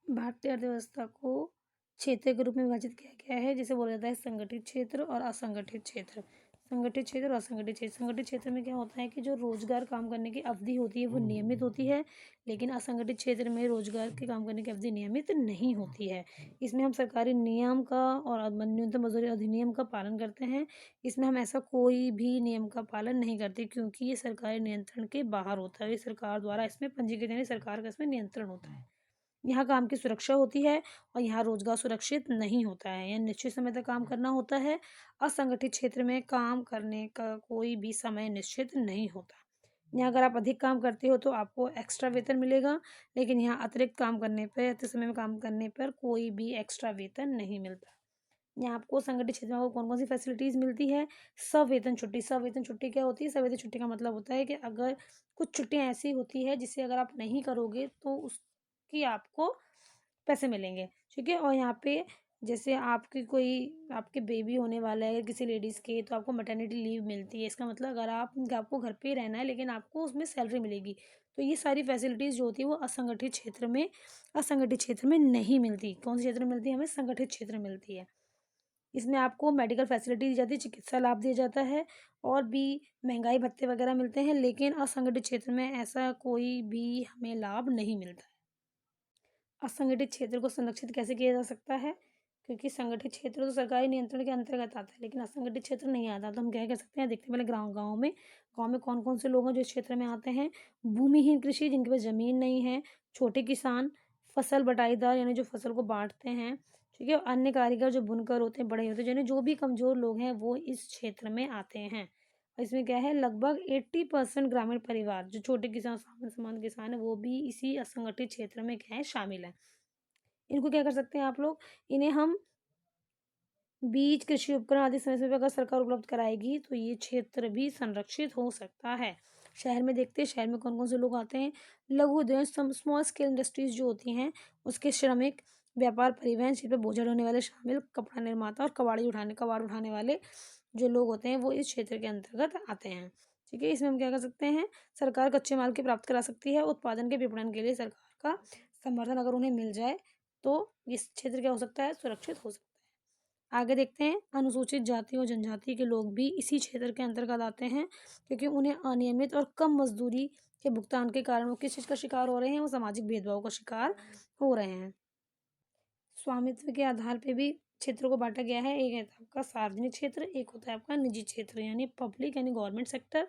भारतीय अर्थव्यवस्था को क्षेत्र के रूप में विभाजित किया गया है, जिसे बोला जाता है संगठित क्षेत्र और असंगठित क्षेत्र। संगठित क्षेत्र और असंगठित क्षेत्र। संगठित क्षेत्र में क्या होता है कि जो रोजगार काम करने की अवधि होती है वो नियमित होती है, लेकिन असंगठित क्षेत्र में रोजगार के काम करने की अवधि नियमित नहीं होती है। इसमें हम सरकारी नियम का और न्यूनतम मजदूरी अधिनियम का पालन करते हैं। इसमें हम ऐसा कोई भी नियम का पालन नहीं करते क्योंकि ये सरकारी नियंत्रण के बाहर होता है। ये सरकार द्वारा इसमें पंजीकृत यानी सरकार का इसमें नियंत्रण होता है। यहाँ काम की सुरक्षा होती है और यहाँ रोजगार सुरक्षित नहीं होता है, यहाँ निश्चित समय तक काम करना होता है। असंगठित क्षेत्र में काम करने का कोई भी समय निश्चित नहीं होता। यहाँ अगर आप अधिक काम करते हो तो आपको एक्स्ट्रा वेतन मिलेगा, लेकिन यहाँ अतिरिक्त काम करने पर, अतिरिक्त समय में काम करने पर कोई भी एक्स्ट्रा वेतन नहीं मिलता। यहाँ आपको संगठित क्षेत्र में आपको कौन कौन सी फैसिलिटीज़ मिलती है, सवेतन छुट्टी। सवेतन छुट्टी क्या होती है, सवेतन छुट्टी का मतलब होता है कि अगर कुछ छुट्टियाँ ऐसी होती है जिसे अगर आप नहीं करोगे तो उसकी आपको पैसे मिलेंगे। ठीक है, और यहाँ पे जैसे आपकी कोई आपके बेबी होने वाला है किसी लेडीज़ के, तो आपको मैटरनिटी लीव मिलती है। इसका मतलब अगर आपको घर पे ही रहना है लेकिन आपको उसमें सैलरी मिलेगी। तो ये सारी फैसिलिटीज़ जो होती है वो असंगठित क्षेत्र में नहीं मिलती। कौन से क्षेत्र में मिलती है, हमें संगठित क्षेत्र में मिलती है। इसमें आपको मेडिकल फैसिलिटी दी जाती है, चिकित्सा लाभ दिया जाता है और भी महंगाई भत्ते वगैरह मिलते हैं, लेकिन असंगठित क्षेत्र में ऐसा कोई भी हमें लाभ नहीं मिलता है। असंगठित क्षेत्र को संरक्षित कैसे किया जा सकता है, क्योंकि संगठित क्षेत्र तो सरकारी नियंत्रण के अंतर्गत आता है लेकिन असंगठित क्षेत्र नहीं आता। तो हम क्या कह सकते हैं, देखते हैं पहले गाँव में कौन कौन से लोग हैं जो इस क्षेत्र में आते हैं। भूमिहीन कृषि, जिनके पास ज़मीन नहीं है, छोटे किसान, फसल बटाईदार यानी जो फसल को बांटते हैं, ठीक है, और अन्य कारीगर जो बुनकर होते हैं, बड़े होते हैं, यानी जो भी कमज़ोर लोग हैं वो इस क्षेत्र में आते हैं। और इसमें क्या है, लगभग 80% ग्रामीण परिवार जो छोटे किसान, सामान्य सामान्य किसान है, वो भी इसी असंगठित क्षेत्र में क्या है, शामिल है। इनको क्या कर सकते हैं आप लोग, इन्हें हम बीज, कृषि उपकरण आदि समय समय पर अगर सरकार उपलब्ध कराएगी तो ये क्षेत्र भी संरक्षित हो सकता है। शहर में देखते हैं शहर में कौन कौन से लोग आते हैं, लघु उद्योग, स्मॉल स्केल इंडस्ट्रीज जो होती हैं उसके श्रमिक, व्यापार, परिवहन, शिल्प पे बोझ ढोने वाले शामिल, कपड़ा निर्माता और कबाड़ उठाने वाले जो लोग होते हैं वो इस क्षेत्र के अंतर्गत आते हैं। ठीक है। इसमें हम क्या कर सकते हैं, सरकार कच्चे माल की प्राप्त करा सकती है, उत्पादन के विपणन के लिए सरकार का समर्थन अगर उन्हें मिल जाए तो इस क्षेत्र क्या हो सकता है, सुरक्षित हो सकता है। आगे देखते हैं, अनुसूचित जाति और जनजाति के लोग भी इसी क्षेत्र के अंतर्गत आते हैं, क्योंकि उन्हें अनियमित और कम मजदूरी के भुगतान के कारण वो किस चीज़ का शिकार हो रहे हैं, वो सामाजिक भेदभाव का शिकार हो रहे हैं। स्वामित्व के आधार पे भी क्षेत्रों को बांटा गया है। एक है आपका सार्वजनिक क्षेत्र, एक होता है आपका निजी क्षेत्र, यानी पब्लिक यानी गवर्नमेंट सेक्टर,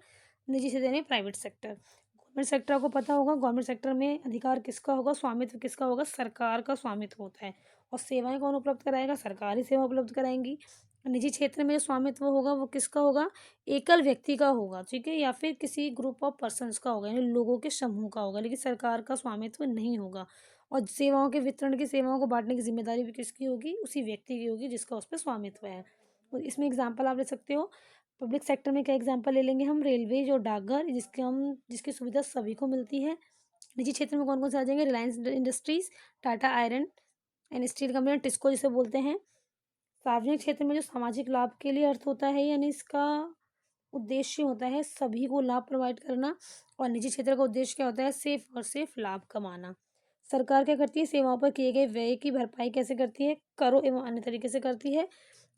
निजी क्षेत्र यानी प्राइवेट सेक्टर। गवर्नमेंट सेक्टर आपको पता होगा, गवर्नमेंट सेक्टर में अधिकार किसका होगा, स्वामित्व किसका होगा, सरकार का स्वामित्व होता है। और सेवाएं कौन उपलब्ध कराएगा, सरकारी सेवा उपलब्ध कराएंगी। निजी क्षेत्र में जो स्वामित्व होगा वो किसका होगा, एकल व्यक्ति का होगा, ठीक है, या फिर किसी ग्रुप ऑफ पर्सन्स का होगा, यानी लोगों के समूह का होगा, लेकिन सरकार का स्वामित्व नहीं होगा। और सेवाओं के वितरण की, सेवाओं को बांटने की जिम्मेदारी भी किसकी होगी, उसी व्यक्ति की होगी जिसका उस पर स्वामित्व है। और इसमें एग्जाम्पल आप ले सकते हो, पब्लिक सेक्टर में क्या एग्जाम्पल ले लेंगे हम, रेलवे जो डाकघर जिसकी सुविधा सभी को मिलती है। निजी क्षेत्र में कौन कौन से आ जाएंगे, Reliance industries, Tata iron and steel company, TISCO जिसे बोलते हैं। सार्वजनिक क्षेत्र में जो सामाजिक लाभ के लिए अर्थ होता है, यानी इसका उद्देश्य होता है सभी को लाभ प्रोवाइड करना। और निजी क्षेत्र का उद्देश्य क्या होता है, सिर्फ और सिर्फ लाभ कमाना। सरकार क्या करती है, सेवाओं पर किए गए व्यय की भरपाई कैसे करती है, करों एवं अन्य तरीके से करती है।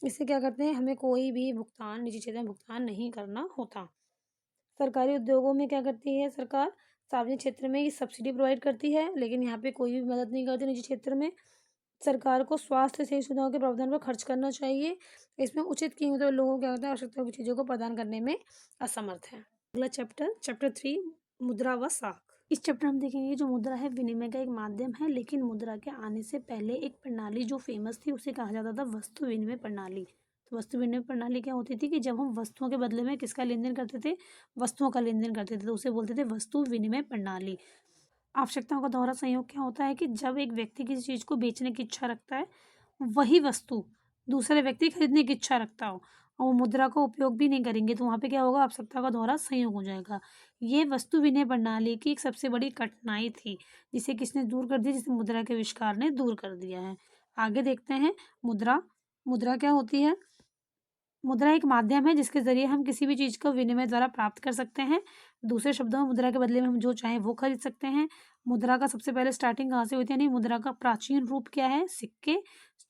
इससे क्या करते हैं, हमें कोई भी भुगतान निजी क्षेत्र में भुगतान नहीं करना होता। सरकारी उद्योगों में क्या करती है सरकार, सार्वजनिक क्षेत्र में ये सब्सिडी प्रोवाइड करती है, लेकिन यहाँ पे कोई भी मदद नहीं करती निजी क्षेत्र में। सरकार को स्वास्थ्य सेवा सुविधाओं के प्रावधान पर खर्च करना चाहिए। इसमें उचित कीमत पर लोगों को क्या होता है, आवश्यकता की चीज़ों को प्रदान करने में असमर्थ है। अगला चैप्टर 3, मुद्रा व साख। इस चैप्टर हम देखेंगे जो मुद्रा है विनिमय का एक माध्यम है, लेकिन मुद्रा के आने से पहले एक प्रणाली जो फेमस थी उसे कहा जाता था वस्तु विनिमय प्रणाली। तो वस्तु विनिमय प्रणाली क्या होती थी कि जब हम वस्तुओं के बदले में किसका लेन देन करते थे, वस्तुओं का लेन देन करते थे, तो उसे बोलते थे वस्तु विनिमय प्रणाली। आवश्यकताओं का दोहरा संयोग क्या होता है कि जब एक व्यक्ति किसी चीज़ को बेचने की इच्छा रखता है, वही वस्तु दूसरे व्यक्ति खरीदने की इच्छा रखता हो और वो मुद्रा का उपयोग भी नहीं करेंगे, तो वहाँ पे क्या होगा, आवश्यकता का दोहरा संयोग हो जाएगा। ये वस्तु विनिमय प्रणाली की एक सबसे बड़ी कठिनाई थी, जिसे किसने दूर कर दिया, जिसे मुद्रा के आविष्कार ने दूर कर दिया है। आगे देखते हैं, मुद्रा। मुद्रा क्या होती है, मुद्रा एक माध्यम है जिसके जरिए हम किसी भी चीज़ को विनिमय द्वारा प्राप्त कर सकते हैं। दूसरे शब्दों में मुद्रा के बदले में हम जो चाहें वो खरीद सकते हैं। मुद्रा का सबसे पहले स्टार्टिंग कहाँ से हुई थी, यानी मुद्रा का प्राचीन रूप क्या है, सिक्के।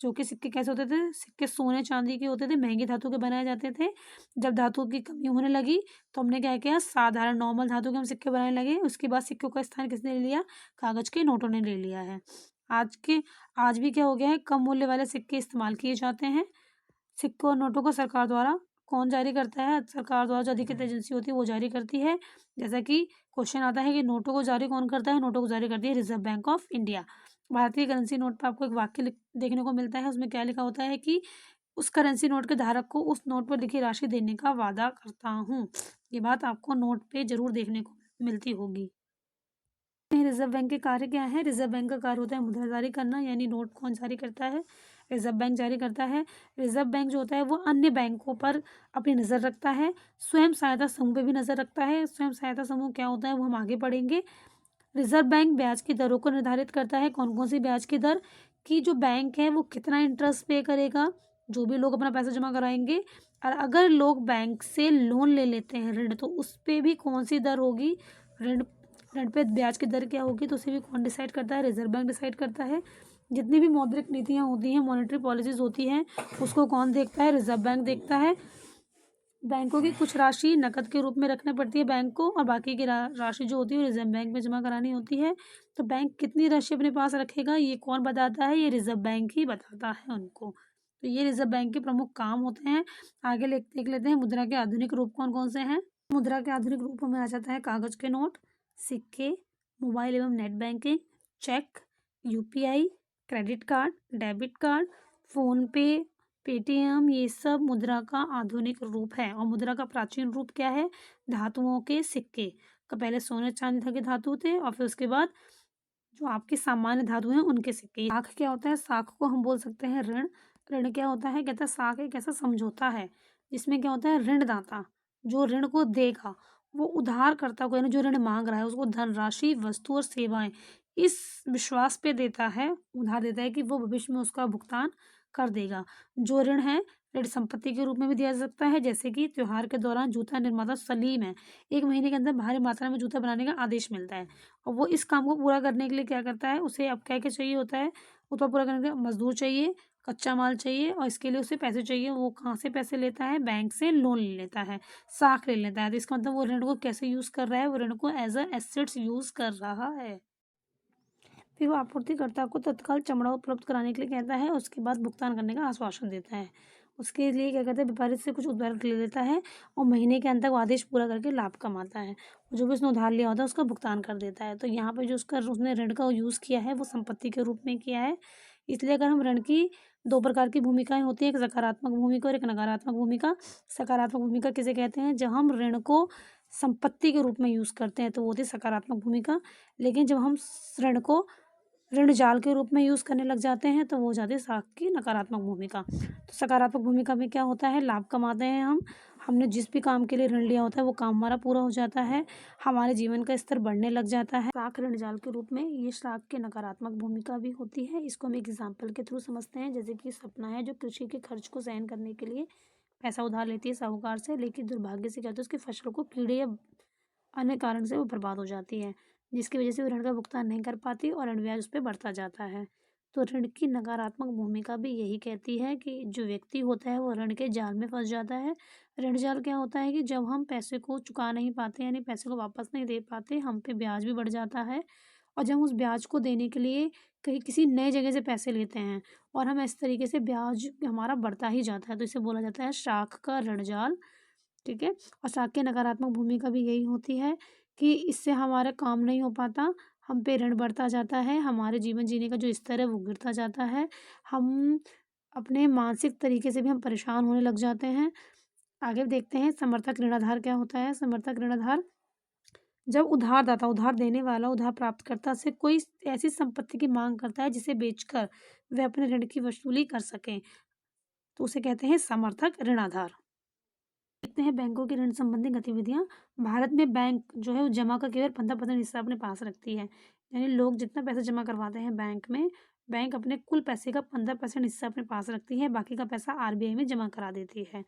जो कि सिक्के कैसे होते थे, सिक्के सोने चांदी के होते थे, महंगे धातु के बनाए जाते थे। जब धातु की कमी होने लगी तो हमने क्या किया, साधारण नॉर्मल धातु के हम सिक्के बनाने लगे। उसके बाद सिक्कों का स्थान किसने ले लिया, कागज के नोटों ने ले लिया है। आज भी क्या हो गया है, कम मूल्य वाले सिक्के इस्तेमाल किए जाते हैं। सिक्कों और नोटों को सरकार द्वारा कौन जारी करता है, सरकार द्वारा जो अधिकृत एजेंसी होती है वो जारी करती है। जैसा कि क्वेश्चन आता है कि नोटों को जारी कौन करता है, नोटों को जारी करती है रिजर्व बैंक ऑफ इंडिया। भारतीय करेंसी नोट पर आपको एक वाक्य देखने को मिलता है, उसमें क्या लिखा होता है कि उस करेंसी नोट के धारक को उस नोट पर लिखी राशि देने का वादा करता हूँ। ये बात आपको नोट पे जरूर देखने को मिलती होगी। रिजर्व बैंक के कार्य क्या है, रिजर्व बैंक का कार्य होता है मुद्रा जारी करना, यानी नोट कौन जारी करता है, रिजर्व बैंक जारी करता है। रिजर्व बैंक जो होता है वो अन्य बैंकों पर अपनी नज़र रखता है, स्वयं सहायता समूह पे भी नज़र रखता है। स्वयं सहायता समूह क्या होता है वो हम आगे पढ़ेंगे। रिजर्व बैंक ब्याज की दरों को निर्धारित करता है, कौन कौन सी ब्याज की दर, कि जो बैंक है वो कितना इंटरेस्ट पे करेगा, जो भी लोग अपना पैसा जमा कराएंगे। और अगर लोग बैंक से लोन ले लेते हैं, ऋण, तो उस पर भी कौन सी दर होगी, ऋण ऋण पे ब्याज की दर क्या होगी, तो उसे भी कौन डिसाइड करता है, रिजर्व बैंक डिसाइड करता है। जितनी भी मौद्रिक नीतियाँ होती हैं, मॉनेटरी पॉलिसीज होती हैं, उसको कौन देखता है, रिजर्व बैंक देखता है। बैंकों की कुछ राशि नकद के रूप में रखनी पड़ती है बैंक को, और बाकी की राशि जो होती है रिजर्व बैंक में जमा करानी होती है। तो बैंक कितनी राशि अपने पास रखेगा ये कौन बताता है, ये रिजर्व बैंक ही बताता है उनको। तो ये रिजर्व बैंक के प्रमुख काम होते हैं। आगे देख लेते हैं मुद्रा के आधुनिक रूप कौन कौन से हैं। मुद्रा के आधुनिक रूपों में आ जाता है कागज के नोट, सिक्के, मोबाइल एवं net banking, cheque, UPI, credit card, debit card, PhonePe, Paytm, ये सब मुद्रा का आधुनिक रूप है। और मुद्रा का प्राचीन रूप क्या है, धातुओं के सिक्के। का पहले सोने चांदी के धातु थे और फिर उसके बाद जो आपके सामान्य धातु हैं उनके सिक्के। साख क्या होता है, साख को हम बोल सकते हैं ऋण। ऋण क्या होता है, कहता है साख एक ऐसा समझौता है जिसमें क्या होता है, ऋणदाता जो ऋण को देगा वो उधारकर्ता को, यानी जो ऋण मांग रहा है उसको धनराशि, वस्तु और सेवाएं इस विश्वास पे देता है, उधार देता है कि वो भविष्य में उसका भुगतान कर देगा। जो ऋण है ऋण संपत्ति के रूप में भी दिया जा सकता है, जैसे कि त्योहार के दौरान जूता निर्माता सलीम है, 1 महीने के अंदर भारी मात्रा में जूता बनाने का आदेश मिलता है और वो इस काम को पूरा करने के लिए क्या करता है, उसे अब क्या-क्या चाहिए होता है, उसको पूरा करने के लिए मज़दूर चाहिए, कच्चा माल चाहिए और इसके लिए उसे पैसे चाहिए। वो कहाँ से पैसे लेता है? बैंक से लोन ले लेता है, साख ले लेता है। तो इसका मतलब वो ऋण को कैसे यूज़ कर रहा है? वो ऋण को एज़ अ एसेट्स यूज़ कर रहा है। फिर वो आपूर्तिकर्ता को तत्काल चमड़ा उपलब्ध कराने के लिए कहता है, उसके बाद भुगतान करने का आश्वासन देता है। उसके लिए क्या कहते हैं, व्यापारी से कुछ उधार ले लेता है और महीने के अंत तक वो आदेश पूरा करके लाभ कमाता है। जो भी उसने उधार लिया होता है उसका भुगतान कर देता है। तो यहाँ पे जो उसने ऋण का यूज़ किया है वो संपत्ति के रूप में किया है। इसलिए अगर हम ऋण की 2 प्रकार की भूमिकाएँ होती हैं, एक सकारात्मक भूमिका और एक नकारात्मक भूमिका। सकारात्मक भूमिका किसे कहते हैं? जब हम ऋण को संपत्ति के रूप में यूज़ करते हैं तो वो होती है सकारात्मक भूमिका। लेकिन जब हम ऋण को ऋण जाल के रूप में यूज़ करने लग जाते हैं तो वो हो जाती है साख की नकारात्मक भूमिका। तो सकारात्मक भूमिका में क्या होता है, लाभ कमाते हैं हम। हमने जिस भी काम के लिए ऋण लिया होता है वो काम हमारा पूरा हो जाता है, हमारे जीवन का स्तर बढ़ने लग जाता है। साख ऋण जाल के रूप में ये साख की नकारात्मक भूमिका भी होती है। इसको हम एक एग्जाम्पल के थ्रू समझते हैं। जैसे कि सपना है जो कृषि के खर्च को सहन करने के लिए पैसा उधार लेती है साहूकार से, लेकिन दुर्भाग्य से क्या होता है, उसकी फसलों को कीड़े या अन्य कारण से वो बर्बाद हो जाती है, जिसकी वजह से वो ऋण का भुगतान नहीं कर पाती और ऋण ब्याज उस पे बढ़ता जाता है। तो ऋण की नकारात्मक भूमिका भी यही कहती है कि जो व्यक्ति होता है वो ऋण के जाल में फंस जाता है। ऋण जाल क्या होता है कि जब हम पैसे को चुका नहीं पाते, यानी पैसे को वापस नहीं दे पाते, हम पे ब्याज भी बढ़ जाता है और जब हम उस ब्याज को देने के लिए कहीं किसी नई जगह से पैसे लेते हैं और हम इस तरीके से ब्याज हमारा बढ़ता ही जाता है, तो इसे बोला जाता है शाख का ऋण जाल। ठीक है? और साख की नकारात्मक भूमिका भी यही होती है कि इससे हमारा काम नहीं हो पाता, हम पे ऋण बढ़ता जाता है, हमारे जीवन जीने का जो स्तर है वो गिरता जाता है, हम अपने मानसिक तरीके से भी हम परेशान होने लग जाते हैं। आगे देखते हैं समर्थक ऋणाधार क्या होता है। समर्थक ऋणाधार जब उधारदाता, उधार देने वाला उधार प्राप्तकर्ता से कोई ऐसी संपत्ति की माँग करता है जिसे बेचकर वह अपने ऋण की वसूली कर सकें, तो उसे कहते हैं समर्थक ऋणाधार। देखते हैं बैंकों की ऋण संबंधी गतिविधियाँ। भारत में बैंक जो है वो जमा का केवल 15% हिस्सा अपने पास रखती है। यानी लोग जितना पैसा जमा करवाते हैं बैंक में, बैंक अपने कुल पैसे का 15% हिस्सा अपने पास रखती है, बाकी का पैसा आरबीआई में जमा करा देती है।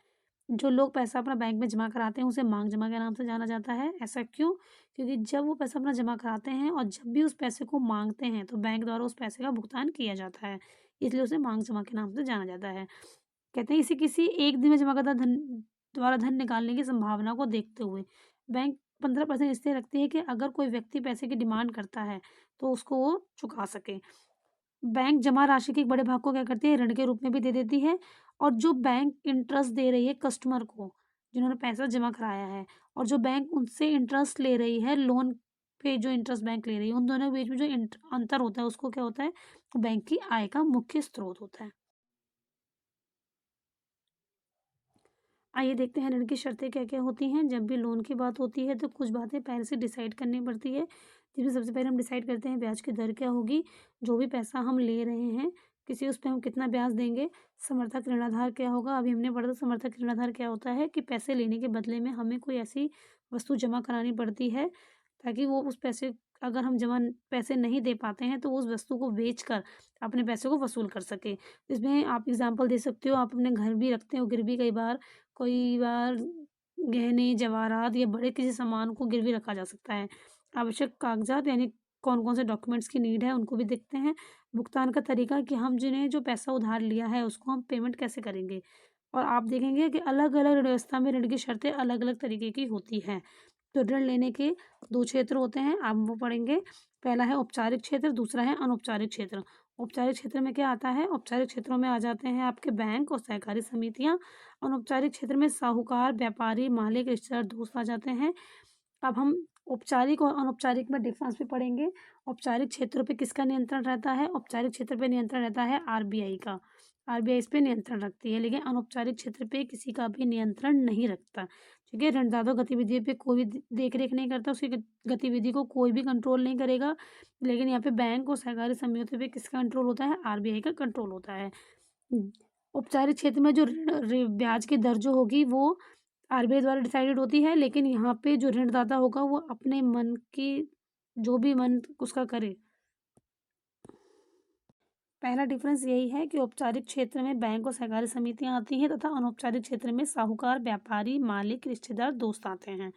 जो लोग पैसा अपना बैंक में जमा कराते हैं उसे मांग जमा के नाम से जाना जाता है। ऐसा क्यों? क्योंकि जब वो पैसा अपना जमा कराते हैं और जब भी उस पैसे को माँगते हैं तो बैंक द्वारा उस पैसे का भुगतान किया जाता है। इसलिए उसे मांग जमा के नाम से जाना जाता है। कहते हैं इसे किसी एक दिन में जमा करदा धन द्वारा धन निकालने की संभावना को देखते हुए बैंक 15% इसलिए रखती है कि अगर कोई व्यक्ति पैसे की डिमांड करता है तो उसको वो चुका सके। बैंक जमा राशि के एक बड़े भाग को क्या करती है, ऋण के रूप में भी दे देती है और जो बैंक इंटरेस्ट दे रही है कस्टमर को, जिन्होंने पैसा जमा कराया है, और जो बैंक उनसे इंटरेस्ट ले रही है लोन पे, जो इंटरेस्ट बैंक ले रही है, उन दोनों के बीच में जो अंतर होता है उसको क्या होता है, बैंक की आय का मुख्य स्रोत होता है। आइए देखते हैं ऋण की शर्तें क्या-क्या होती हैं। जब भी लोन की बात होती है तो कुछ बातें पहले से डिसाइड करनी पड़ती है, जिसमें सबसे पहले हम डिसाइड करते हैं ब्याज की दर क्या होगी, जो भी पैसा हम ले रहे हैं, किसी उस पे हम कितना ब्याज देंगे। समर्थक ऋणाधार क्या होगा, अभी हमने पढ़ा था समर्थक ऋणाधार क्या होता है कि पैसे लेने के बदले में हमें कोई ऐसी वस्तु जमा करानी पड़ती है, ताकि वो उस पैसे, अगर हम जमा पैसे नहीं दे पाते हैं तो वो उस वस्तु को बेचकर अपने पैसे को वसूल कर सकें। इसमें आप एग्ज़ाम्पल दे सकते हो, आप अपने घर भी रखते हो गिरवी, कई बार गहने, जवाहरात या बड़े किसी सामान को गिरवी रखा जा सकता है। आवश्यक कागज़ात यानी कौन-कौन से डॉक्यूमेंट्स की नीड है उनको भी देखते हैं। भुगतान का तरीका कि हम जिन्हें जो पैसा उधार लिया है उसको हम पेमेंट कैसे करेंगे। और आप देखेंगे कि अलग-अलग ऋण व्यवस्था में ऋण की शर्तें अलग-अलग तरीके की होती हैं। तो ऋण लेने के 2 क्षेत्र होते हैं, आप वो पढ़ेंगे। पहला है औपचारिक क्षेत्र, दूसरा है अनौपचारिक क्षेत्र। औपचारिक क्षेत्र में क्या आता है? औपचारिक क्षेत्रों में आ जाते हैं आपके बैंक और सहकारी समितियाँ। अनौपचारिक क्षेत्र में साहूकार, व्यापारी, मालिक, रिश्तेदार, दोस्त आ जाते हैं। अब हम औपचारिक और अनौपचारिक में डिफ़रेंस भी पढ़ेंगे। औपचारिक क्षेत्रों पे किसका नियंत्रण रहता है? औपचारिक क्षेत्र पे नियंत्रण रहता है आरबीआई का। आरबीआई इस पे नियंत्रण रखती है, लेकिन अनौपचारिक क्षेत्र पे किसी का भी नियंत्रण नहीं रखता। ठीक है? ऋणदाता गतिविधियों पे कोई भी देख-रेख नहीं करता, उसकी गतिविधि को कोई भी कंट्रोल नहीं करेगा। लेकिन यहाँ पे बैंक और सहकारी समितियों पे किसका कंट्रोल होता है? आरबीआई का कंट्रोल होता है। औपचारिक क्षेत्र में जो ऋण ब्याज की दर जो होगी वो आरबीआई द्वारा डिसाइडेड होती है, लेकिन यहाँ पे जो ऋणदाता होगा वो अपने मन की, जो भी मन उसका करे। पहला डिफरेंस यही है कि औपचारिक क्षेत्र में बैंक और सहकारी समितियां आती हैं तथा अनौपचारिक क्षेत्र में साहूकार, व्यापारी, मालिक, रिश्तेदार, दोस्त आते हैं।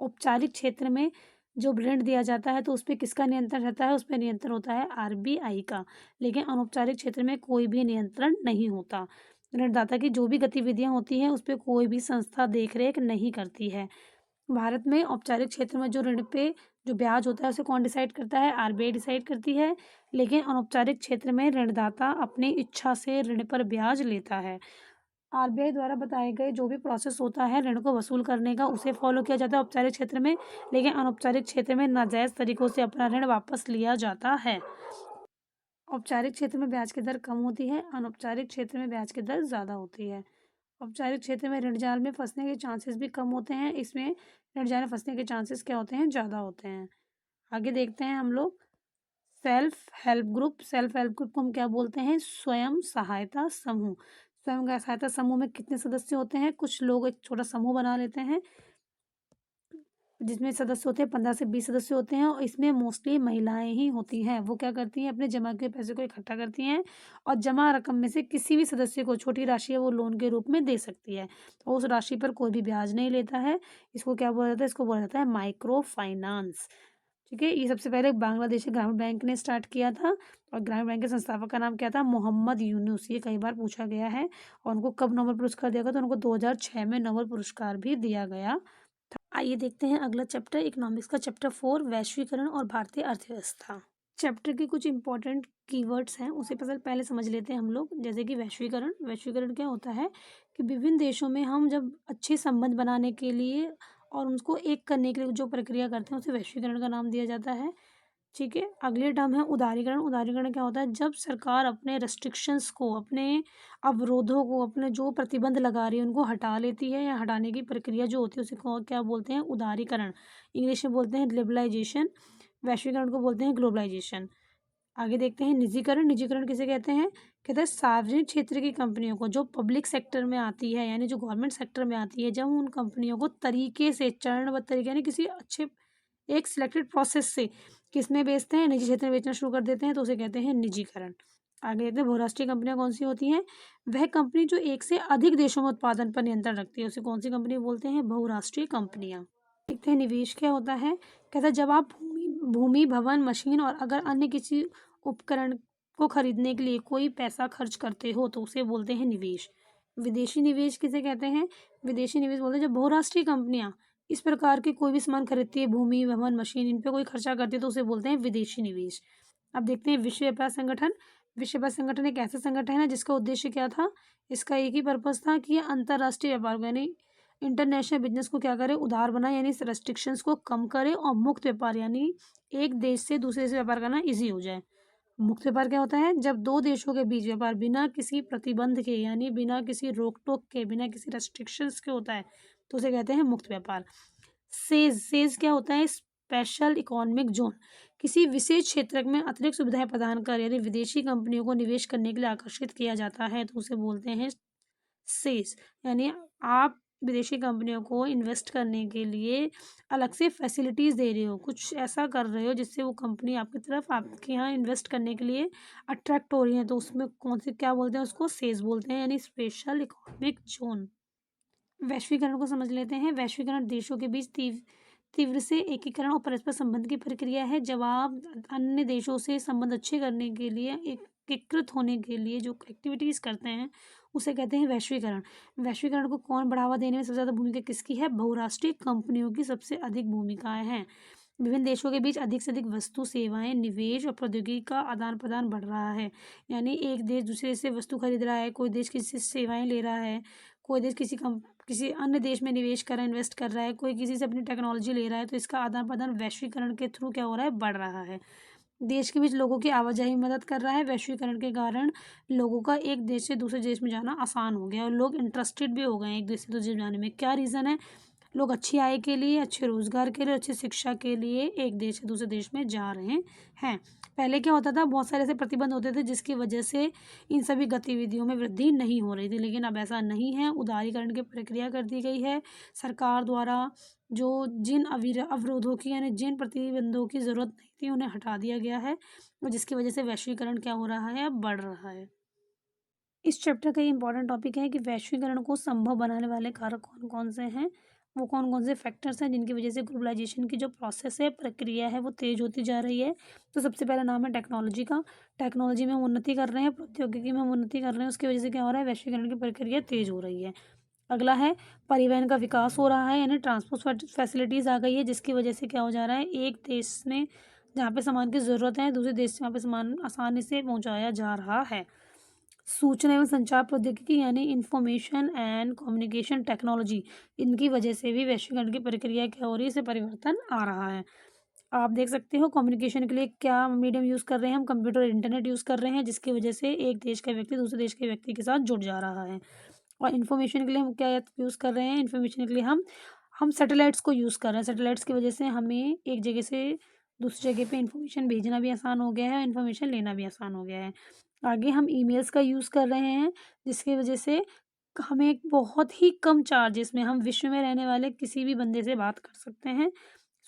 औपचारिक क्षेत्र में जो ऋण दिया जाता है तो उस पे किसका नियंत्रण रहता है? उस पे नियंत्रण होता है आरबीआई का। लेकिन अनौपचारिक क्षेत्र में कोई भी नियंत्रण नहीं होता। ऋणदाता की जो भी गतिविधियां होती हैं उस पे कोई भी संस्था देख-रेख नहीं करती है। भारत में औपचारिक क्षेत्र में जो ऋण पे जो ब्याज होता है उसे कौन डिसाइड करता है? आरबीआई डिसाइड करती है। लेकिन अनौपचारिक क्षेत्र में ऋणदाता अपनी इच्छा से ऋण पर ब्याज लेता है। आरबीआई द्वारा बताए गए जो भी प्रोसेस होता है ऋण को वसूल करने का उसे फॉलो किया जाता है औपचारिक क्षेत्र में, लेकिन अनौपचारिक क्षेत्र में नाजायज़ तरीकों से अपना ऋण वापस लिया जाता है। औपचारिक क्षेत्र में ब्याज की दर कम होती है, अनौपचारिक क्षेत्र में ब्याज की दर ज़्यादा होती है। औपचारिक क्षेत्र में ऋण जाल में फंसने के चांसेस भी कम होते हैं, इसमें ऋण जाल में फंसने के चांसेस क्या होते हैं? ज़्यादा होते हैं। आगे देखते हैं हम लोग self help group. Self help group को हम क्या बोलते हैं? स्वयं सहायता समूह। स्वयं सहायता समूह में कितने सदस्य होते हैं? कुछ लोग एक छोटा समूह बना लेते हैं जिसमें सदस्य होते हैं 15 से 20 सदस्य होते हैं और इसमें मोस्टली महिलाएं ही होती हैं। वो क्या करती हैं? अपने जमा किए पैसे को इकट्ठा करती हैं और जमा रकम में से किसी भी सदस्य को छोटी राशि है वो लोन के रूप में दे सकती है। तो उस राशि पर कोई भी ब्याज नहीं लेता है। इसको क्या बोला जाता है? इसको बोला जाता है माइक्रो फाइनेंस। ठीक है, ये सबसे पहले बांग्लादेशी ग्रामीण बैंक ने स्टार्ट किया था और ग्रामीण बैंक के संस्थापक का नाम क्या था? मोहम्मद यूनुस। ये कई बार पूछा गया है और उनको कब नोबेल पुरस्कार दिया गया? तो उनको 2006 में नोबेल पुरस्कार भी दिया गया। आइए देखते हैं अगला चैप्टर इकोनॉमिक्स का चैप्टर 4 वैश्वीकरण और भारतीय अर्थव्यवस्था। चैप्टर के कुछ इंपॉर्टेंट कीवर्ड्स हैं उसे पहले समझ लेते हैं हम लोग। जैसे कि वैश्वीकरण। वैश्वीकरण क्या होता है कि विभिन्न देशों में हम जब अच्छे संबंध बनाने के लिए और उनको एक करने के लिए जो प्रक्रिया करते हैं उसे वैश्वीकरण का नाम दिया जाता है। ठीक है, अगले टर्म है उदारीकरण। उदारीकरण क्या होता है? जब सरकार अपने रेस्ट्रिक्शंस को, अपने अवरोधों को, अपने जो प्रतिबंध लगा रही है उनको हटा लेती है या हटाने की प्रक्रिया जो होती है उसे क्या बोलते हैं? उदारीकरण। इंग्लिश में बोलते हैं लिबरलाइजेशन। वैश्वीकरण को बोलते हैं ग्लोबलाइजेशन। आगे देखते हैं निजीकरण। निजीकरण किसे कहते हैं? कहते हैं सार्वजनिक क्षेत्र की कंपनियों को जो पब्लिक सेक्टर में आती है यानी जो गवर्नमेंट सेक्टर में आती है, जब उन कंपनियों को तरीके से चरणबद्ध तरीके यानी किसी अच्छे एक सिलेक्टेड प्रोसेस से किसमें बेचते हैं? निजी क्षेत्र में बेचना शुरू कर देते हैं तो उसे कहते हैं निजीकरण। आगे देखते हैं बहुराष्ट्रीय कंपनियां कौन सी होती हैं? वह कंपनी जो एक से अधिक देशों में उत्पादन पर नियंत्रण रखती है उसे कौन सी कंपनी बोलते हैं? बहुराष्ट्रीय कंपनियां। देखते हैं निवेश क्या होता है। कहता है जब आप भूमि, भवन, मशीन और अगर अन्य किसी उपकरण को खरीदने के लिए कोई पैसा खर्च करते हो तो उसे बोलते हैं निवेश। विदेशी निवेश किसे कहते हैं? विदेशी निवेश बोलते हैं जब बहुराष्ट्रीय कंपनियां इस प्रकार के कोई भी सामान खरीदती है, भूमि, भवन, मशीन, इन पे कोई खर्चा करती है तो उसे बोलते हैं विदेशी निवेश। अब देखते हैं विश्व व्यापार संगठन। विश्व व्यापार संगठन एक ऐसा संगठन है जिसका उद्देश्य क्या था? इसका एक ही पर्पज था कि ये अंतर्राष्ट्रीय व्यापार को यानी इंटरनेशनल बिजनेस को क्या करे? उदार बनाए यानी रेस्ट्रिक्शंस को कम करे और मुक्त व्यापार यानी एक देश से दूसरे देश से व्यापार करना ईजी हो जाए। मुक्त व्यापार क्या होता है? जब दो देशों के बीच व्यापार बिना किसी प्रतिबंध के यानी बिना किसी रोक टोक के, बिना किसी रेस्ट्रिक्शंस के होता है तो उसे कहते हैं मुक्त व्यापार। सेज। सेज क्या होता है? Special economic zone. किसी विशेष क्षेत्र में अतिरिक्त सुविधाएं प्रदान कर यानी विदेशी कंपनियों को निवेश करने के लिए आकर्षित किया जाता है तो उसे बोलते हैं सेज। यानी आप विदेशी कंपनियों को इन्वेस्ट करने के लिए अलग से फैसिलिटीज़ दे रहे हो, कुछ ऐसा कर रहे हो जिससे वो कंपनी आपकी तरफ आपके यहाँ इन्वेस्ट करने के लिए अट्रैक्ट हो रही है तो उसमें कौन से क्या बोलते हैं? उसको सेज बोलते हैं यानी स्पेशल इकोनॉमिक जोन। वैश्वीकरण को समझ लेते हैं। वैश्वीकरण देशों के बीच तीव्र से एकीकरण और परस्पर संबंध की प्रक्रिया है। जब आप अन्य देशों से संबंध अच्छे करने के लिए एकीकृत होने के लिए जो एक्टिविटीज़ करते हैं उसे कहते हैं वैश्वीकरण। वैश्वीकरण को कौन बढ़ावा देने में सबसे ज़्यादा भूमिका किसकी है? बहुराष्ट्रीय कंपनियों की सबसे अधिक भूमिकाएं हैं। विभिन्न देशों के बीच अधिक से अधिक वस्तु, सेवाएं, निवेश और प्रौद्योगिकी का आदान प्रदान बढ़ रहा है। यानी एक देश दूसरे से वस्तु खरीद रहा है, कोई देश किसी से सेवाएं ले रहा है, कोई देश किसी अन्य देश में निवेश कर रहा है, इन्वेस्ट कर रहा है, कोई किसी से अपनी टेक्नोलॉजी ले रहा है, तो इसका आदान प्रदान वैश्वीकरण के थ्रू क्या हो रहा है? बढ़ रहा है। देश के बीच लोगों की आवाजाही में मदद कर रहा है। वैश्वीकरण के कारण लोगों का एक देश से दूसरे देश में जाना आसान हो गया और लोग इंटरेस्टेड भी हो गए हैं एक देश से दूसरे देश जाने में। क्या रीज़न है? लोग अच्छी आय के लिए, अच्छे रोज़गार के लिए, अच्छी शिक्षा के लिए एक देश से दूसरे देश में जा रहे हैं। पहले क्या होता था, बहुत सारे ऐसे प्रतिबंध होते थे जिसकी वजह से इन सभी गतिविधियों में वृद्धि नहीं हो रही थी, लेकिन अब ऐसा नहीं है। उदारीकरण की प्रक्रिया कर दी गई है सरकार द्वारा। जो जिन अवरोधों की यानी जिन प्रतिबंधों की ज़रूरत नहीं थी उन्हें हटा दिया गया है, और जिसकी वजह से वैश्वीकरण क्या हो रहा है, अब बढ़ रहा है। इस चैप्टर का ये इंपॉर्टेंट टॉपिक है कि वैश्वीकरण को संभव बनाने वाले कारक कौन कौन से हैं, वो कौन कौन से फैक्टर्स हैं जिनकी वजह से ग्लोबलाइजेशन की जो प्रोसेस है, प्रक्रिया है, वो तेज़ होती जा रही है। तो सबसे पहला नाम है टेक्नोलॉजी का। टेक्नोलॉजी में हम उन्नति कर रहे हैं, प्रौद्योगिकी में हम उन्नति कर रहे हैं, उसकी वजह से क्या हो रहा है, वैश्वीकरण की प्रक्रिया तेज़ हो रही है। अगला है परिवहन का विकास हो रहा है, यानी ट्रांसपोर्ट फैसिलिटीज़ आ गई है, जिसकी वजह से क्या हो जा रहा है, एक देश में जहाँ पे सामान की ज़रूरत है दूसरे देश से वहाँ पे सामान आसानी से पहुँचाया जा रहा है। सूचना एवं संचार प्रौद्योगिकी यानी इंफॉर्मेशन एंड कम्युनिकेशन टेक्नोलॉजी, इनकी वजह से भी वैश्वीकरण की प्रक्रिया क्या हो रही है, इससे परिवर्तन आ रहा है। आप देख सकते हो कम्युनिकेशन के लिए क्या मीडियम यूज़ कर रहे हैं, हम कंप्यूटर और इंटरनेट यूज़ कर रहे हैं, जिसकी वजह से एक देश का व्यक्ति दूसरे देश के व्यक्ति के साथ जुड़ जा रहा है। और इन्फॉर्मेशन के लिए हम क्या यूज़ कर रहे हैं, इन्फॉर्मेशन के लिए हम सैटेलाइट्स को यूज़ कर रहे हैं। सैटेलाइट्स की वजह से हमें एक जगह से दूसरी जगह पे इन्फॉर्मेशन भेजना भी आसान हो गया है और इन्फॉर्मेशन लेना भी आसान हो गया है। आगे हम ईमेल्स का यूज़ कर रहे हैं, जिसकी वजह से हमें एक बहुत ही कम चार्जेस में हम विश्व में रहने वाले किसी भी बंदे से बात कर सकते हैं।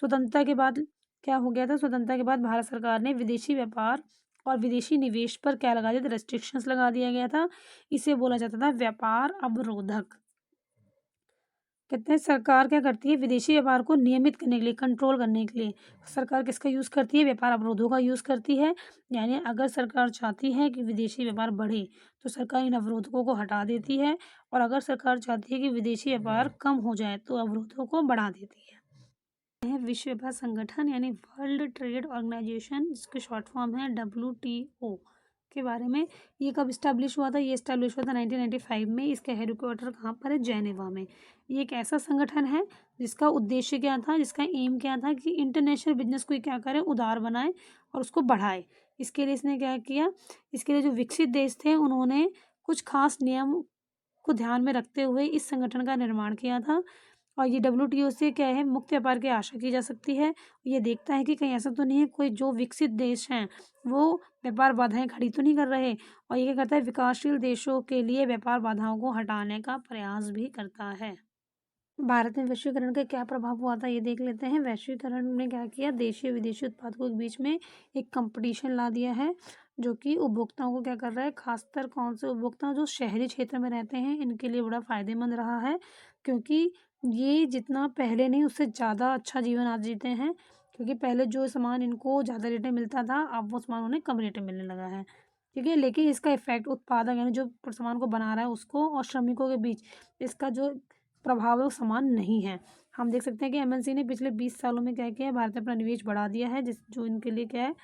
स्वतंत्रता के बाद क्या हो गया था, स्वतंत्रता के बाद भारत सरकार ने विदेशी व्यापार और विदेशी निवेश पर क्या लगा दिया था, रेस्ट्रिक्शंस लगा दिया गया था। इसे बोला जाता था व्यापार अवरोधक। कहते हैं सरकार क्या करती है, विदेशी व्यापार को नियमित करने के लिए, कंट्रोल करने के लिए सरकार किसका यूज़ करती है, व्यापार अवरोधों का यूज़ करती है। यानी अगर सरकार चाहती है कि विदेशी व्यापार बढ़े तो सरकार इन अवरोधकों को हटा देती है, और अगर सरकार चाहती है कि विदेशी व्यापार कम हो जाए तो अवरोधों को बढ़ा देती है। विश्व व्यापार संगठन यानी वर्ल्ड ट्रेड ऑर्गेनाइजेशन, जिसके शॉर्ट फॉर्म है WTO के बारे में, ये कब इस्टेब्लिश हुआ था, ये इस्टेब्लिश हुआ था 1995 में। इसका हेडक्वार्टर कहाँ पर है, जेनेवा में। ये एक ऐसा संगठन है जिसका उद्देश्य क्या था, जिसका एम क्या था कि इंटरनेशनल बिजनेस को क्या करे, उदार बनाए और उसको बढ़ाए। इसके लिए इसने क्या किया, इसके लिए जो विकसित देश थे उन्होंने कुछ खास नियम को ध्यान में रखते हुए इस संगठन का निर्माण किया था। और ये WTO से क्या है, मुक्त व्यापार की आशा की जा सकती है। ये देखता है कि कहीं ऐसा तो नहीं है कोई जो विकसित देश हैं वो व्यापार बाधाएं खड़ी तो नहीं कर रहे, और ये क्या करता है, विकासशील देशों के लिए व्यापार बाधाओं को हटाने का प्रयास भी करता है। भारत में वैश्वीकरण का क्या प्रभाव हुआ था, ये देख लेते हैं। वैश्वीकरण ने क्या किया, देशी विदेशी उत्पादकों के बीच में एक कंपटीशन ला दिया है, जो कि उपभोक्ताओं को क्या कर रहा है, खासकर कौन से उपभोक्ता जो शहरी क्षेत्र में रहते हैं इनके लिए बड़ा फ़ायदेमंद रहा है, क्योंकि ये जितना पहले नहीं उससे ज़्यादा अच्छा जीवन आज जीते हैं। क्योंकि पहले जो सामान इनको ज़्यादा रेट में मिलता था, अब वो सामान उन्हें कम रेट में मिलने लगा है। ठीक है, लेकिन इसका इफेक्ट उत्पादक यानी जो सामान को बना रहा है उसको और श्रमिकों के बीच इसका जो प्रभाव है वो समान नहीं है। हम देख सकते हैं कि MNC ने पिछले 20 सालों में क्या किया है, भारत में अपना निवेश बढ़ा दिया है, जो इनके लिए क्या है,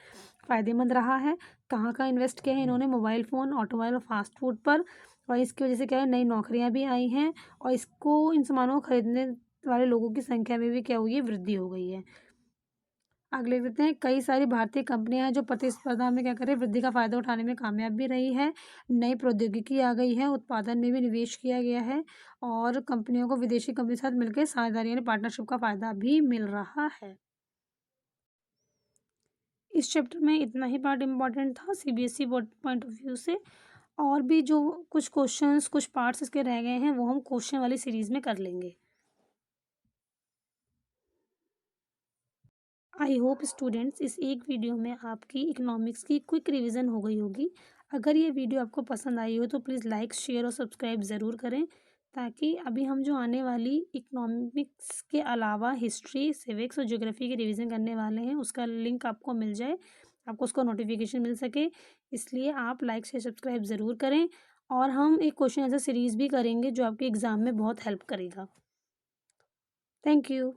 फ़ायदेमंद रहा है। कहाँ इन्वेस्ट किया है इन्होंने, मोबाइल फ़ोन, ऑटोमोबाइल और फास्ट फूड पर। और इसकी वजह से क्या है, नई नौकरियाँ भी आई हैं, और इसको इन सामानों को खरीदने वाले लोगों की संख्या में भी क्या हुई है, वृद्धि हो गई है। अगले देखते हैं, कई सारी भारतीय कंपनियां हैं जो प्रतिस्पर्धा में क्या करें, वृद्धि का फायदा उठाने में कामयाब भी रही है। नई प्रौद्योगिकी आ गई है, उत्पादन में भी निवेश किया गया है, और कंपनियों को विदेशी कंपनी के साथ मिलकर साझेदारी यानी पार्टनरशिप का फायदा भी मिल रहा है। इस चैप्टर में इतना ही पार्ट इम्पॉर्टेंट था CBSE पॉइंट ऑफ व्यू से। और भी जो कुछ क्वेश्चंस कुछ पार्ट्स इसके रह गए हैं वो हम क्वेश्चन वाली सीरीज में कर लेंगे। आई होप स्टूडेंट्स इस एक वीडियो में आपकी इकोनॉमिक्स की क्विक रिवीजन हो गई होगी। अगर ये वीडियो आपको पसंद आई हो तो प्लीज़ लाइक शेयर और सब्सक्राइब ज़रूर करें, ताकि अभी हम जो आने वाली इकोनॉमिक्स के अलावा हिस्ट्री, सिविक्स और ज्योग्राफी की रिवीजन करने वाले हैं उसका लिंक आपको मिल जाए, आपको उसका नोटिफिकेशन मिल सके। इसलिए आप लाइक शेयर सब्सक्राइब ज़रूर करें, और हम एक क्वेश्चन आंसर सीरीज़ भी करेंगे जो आपके एग्ज़ाम में बहुत हेल्प करेगा। Thank you.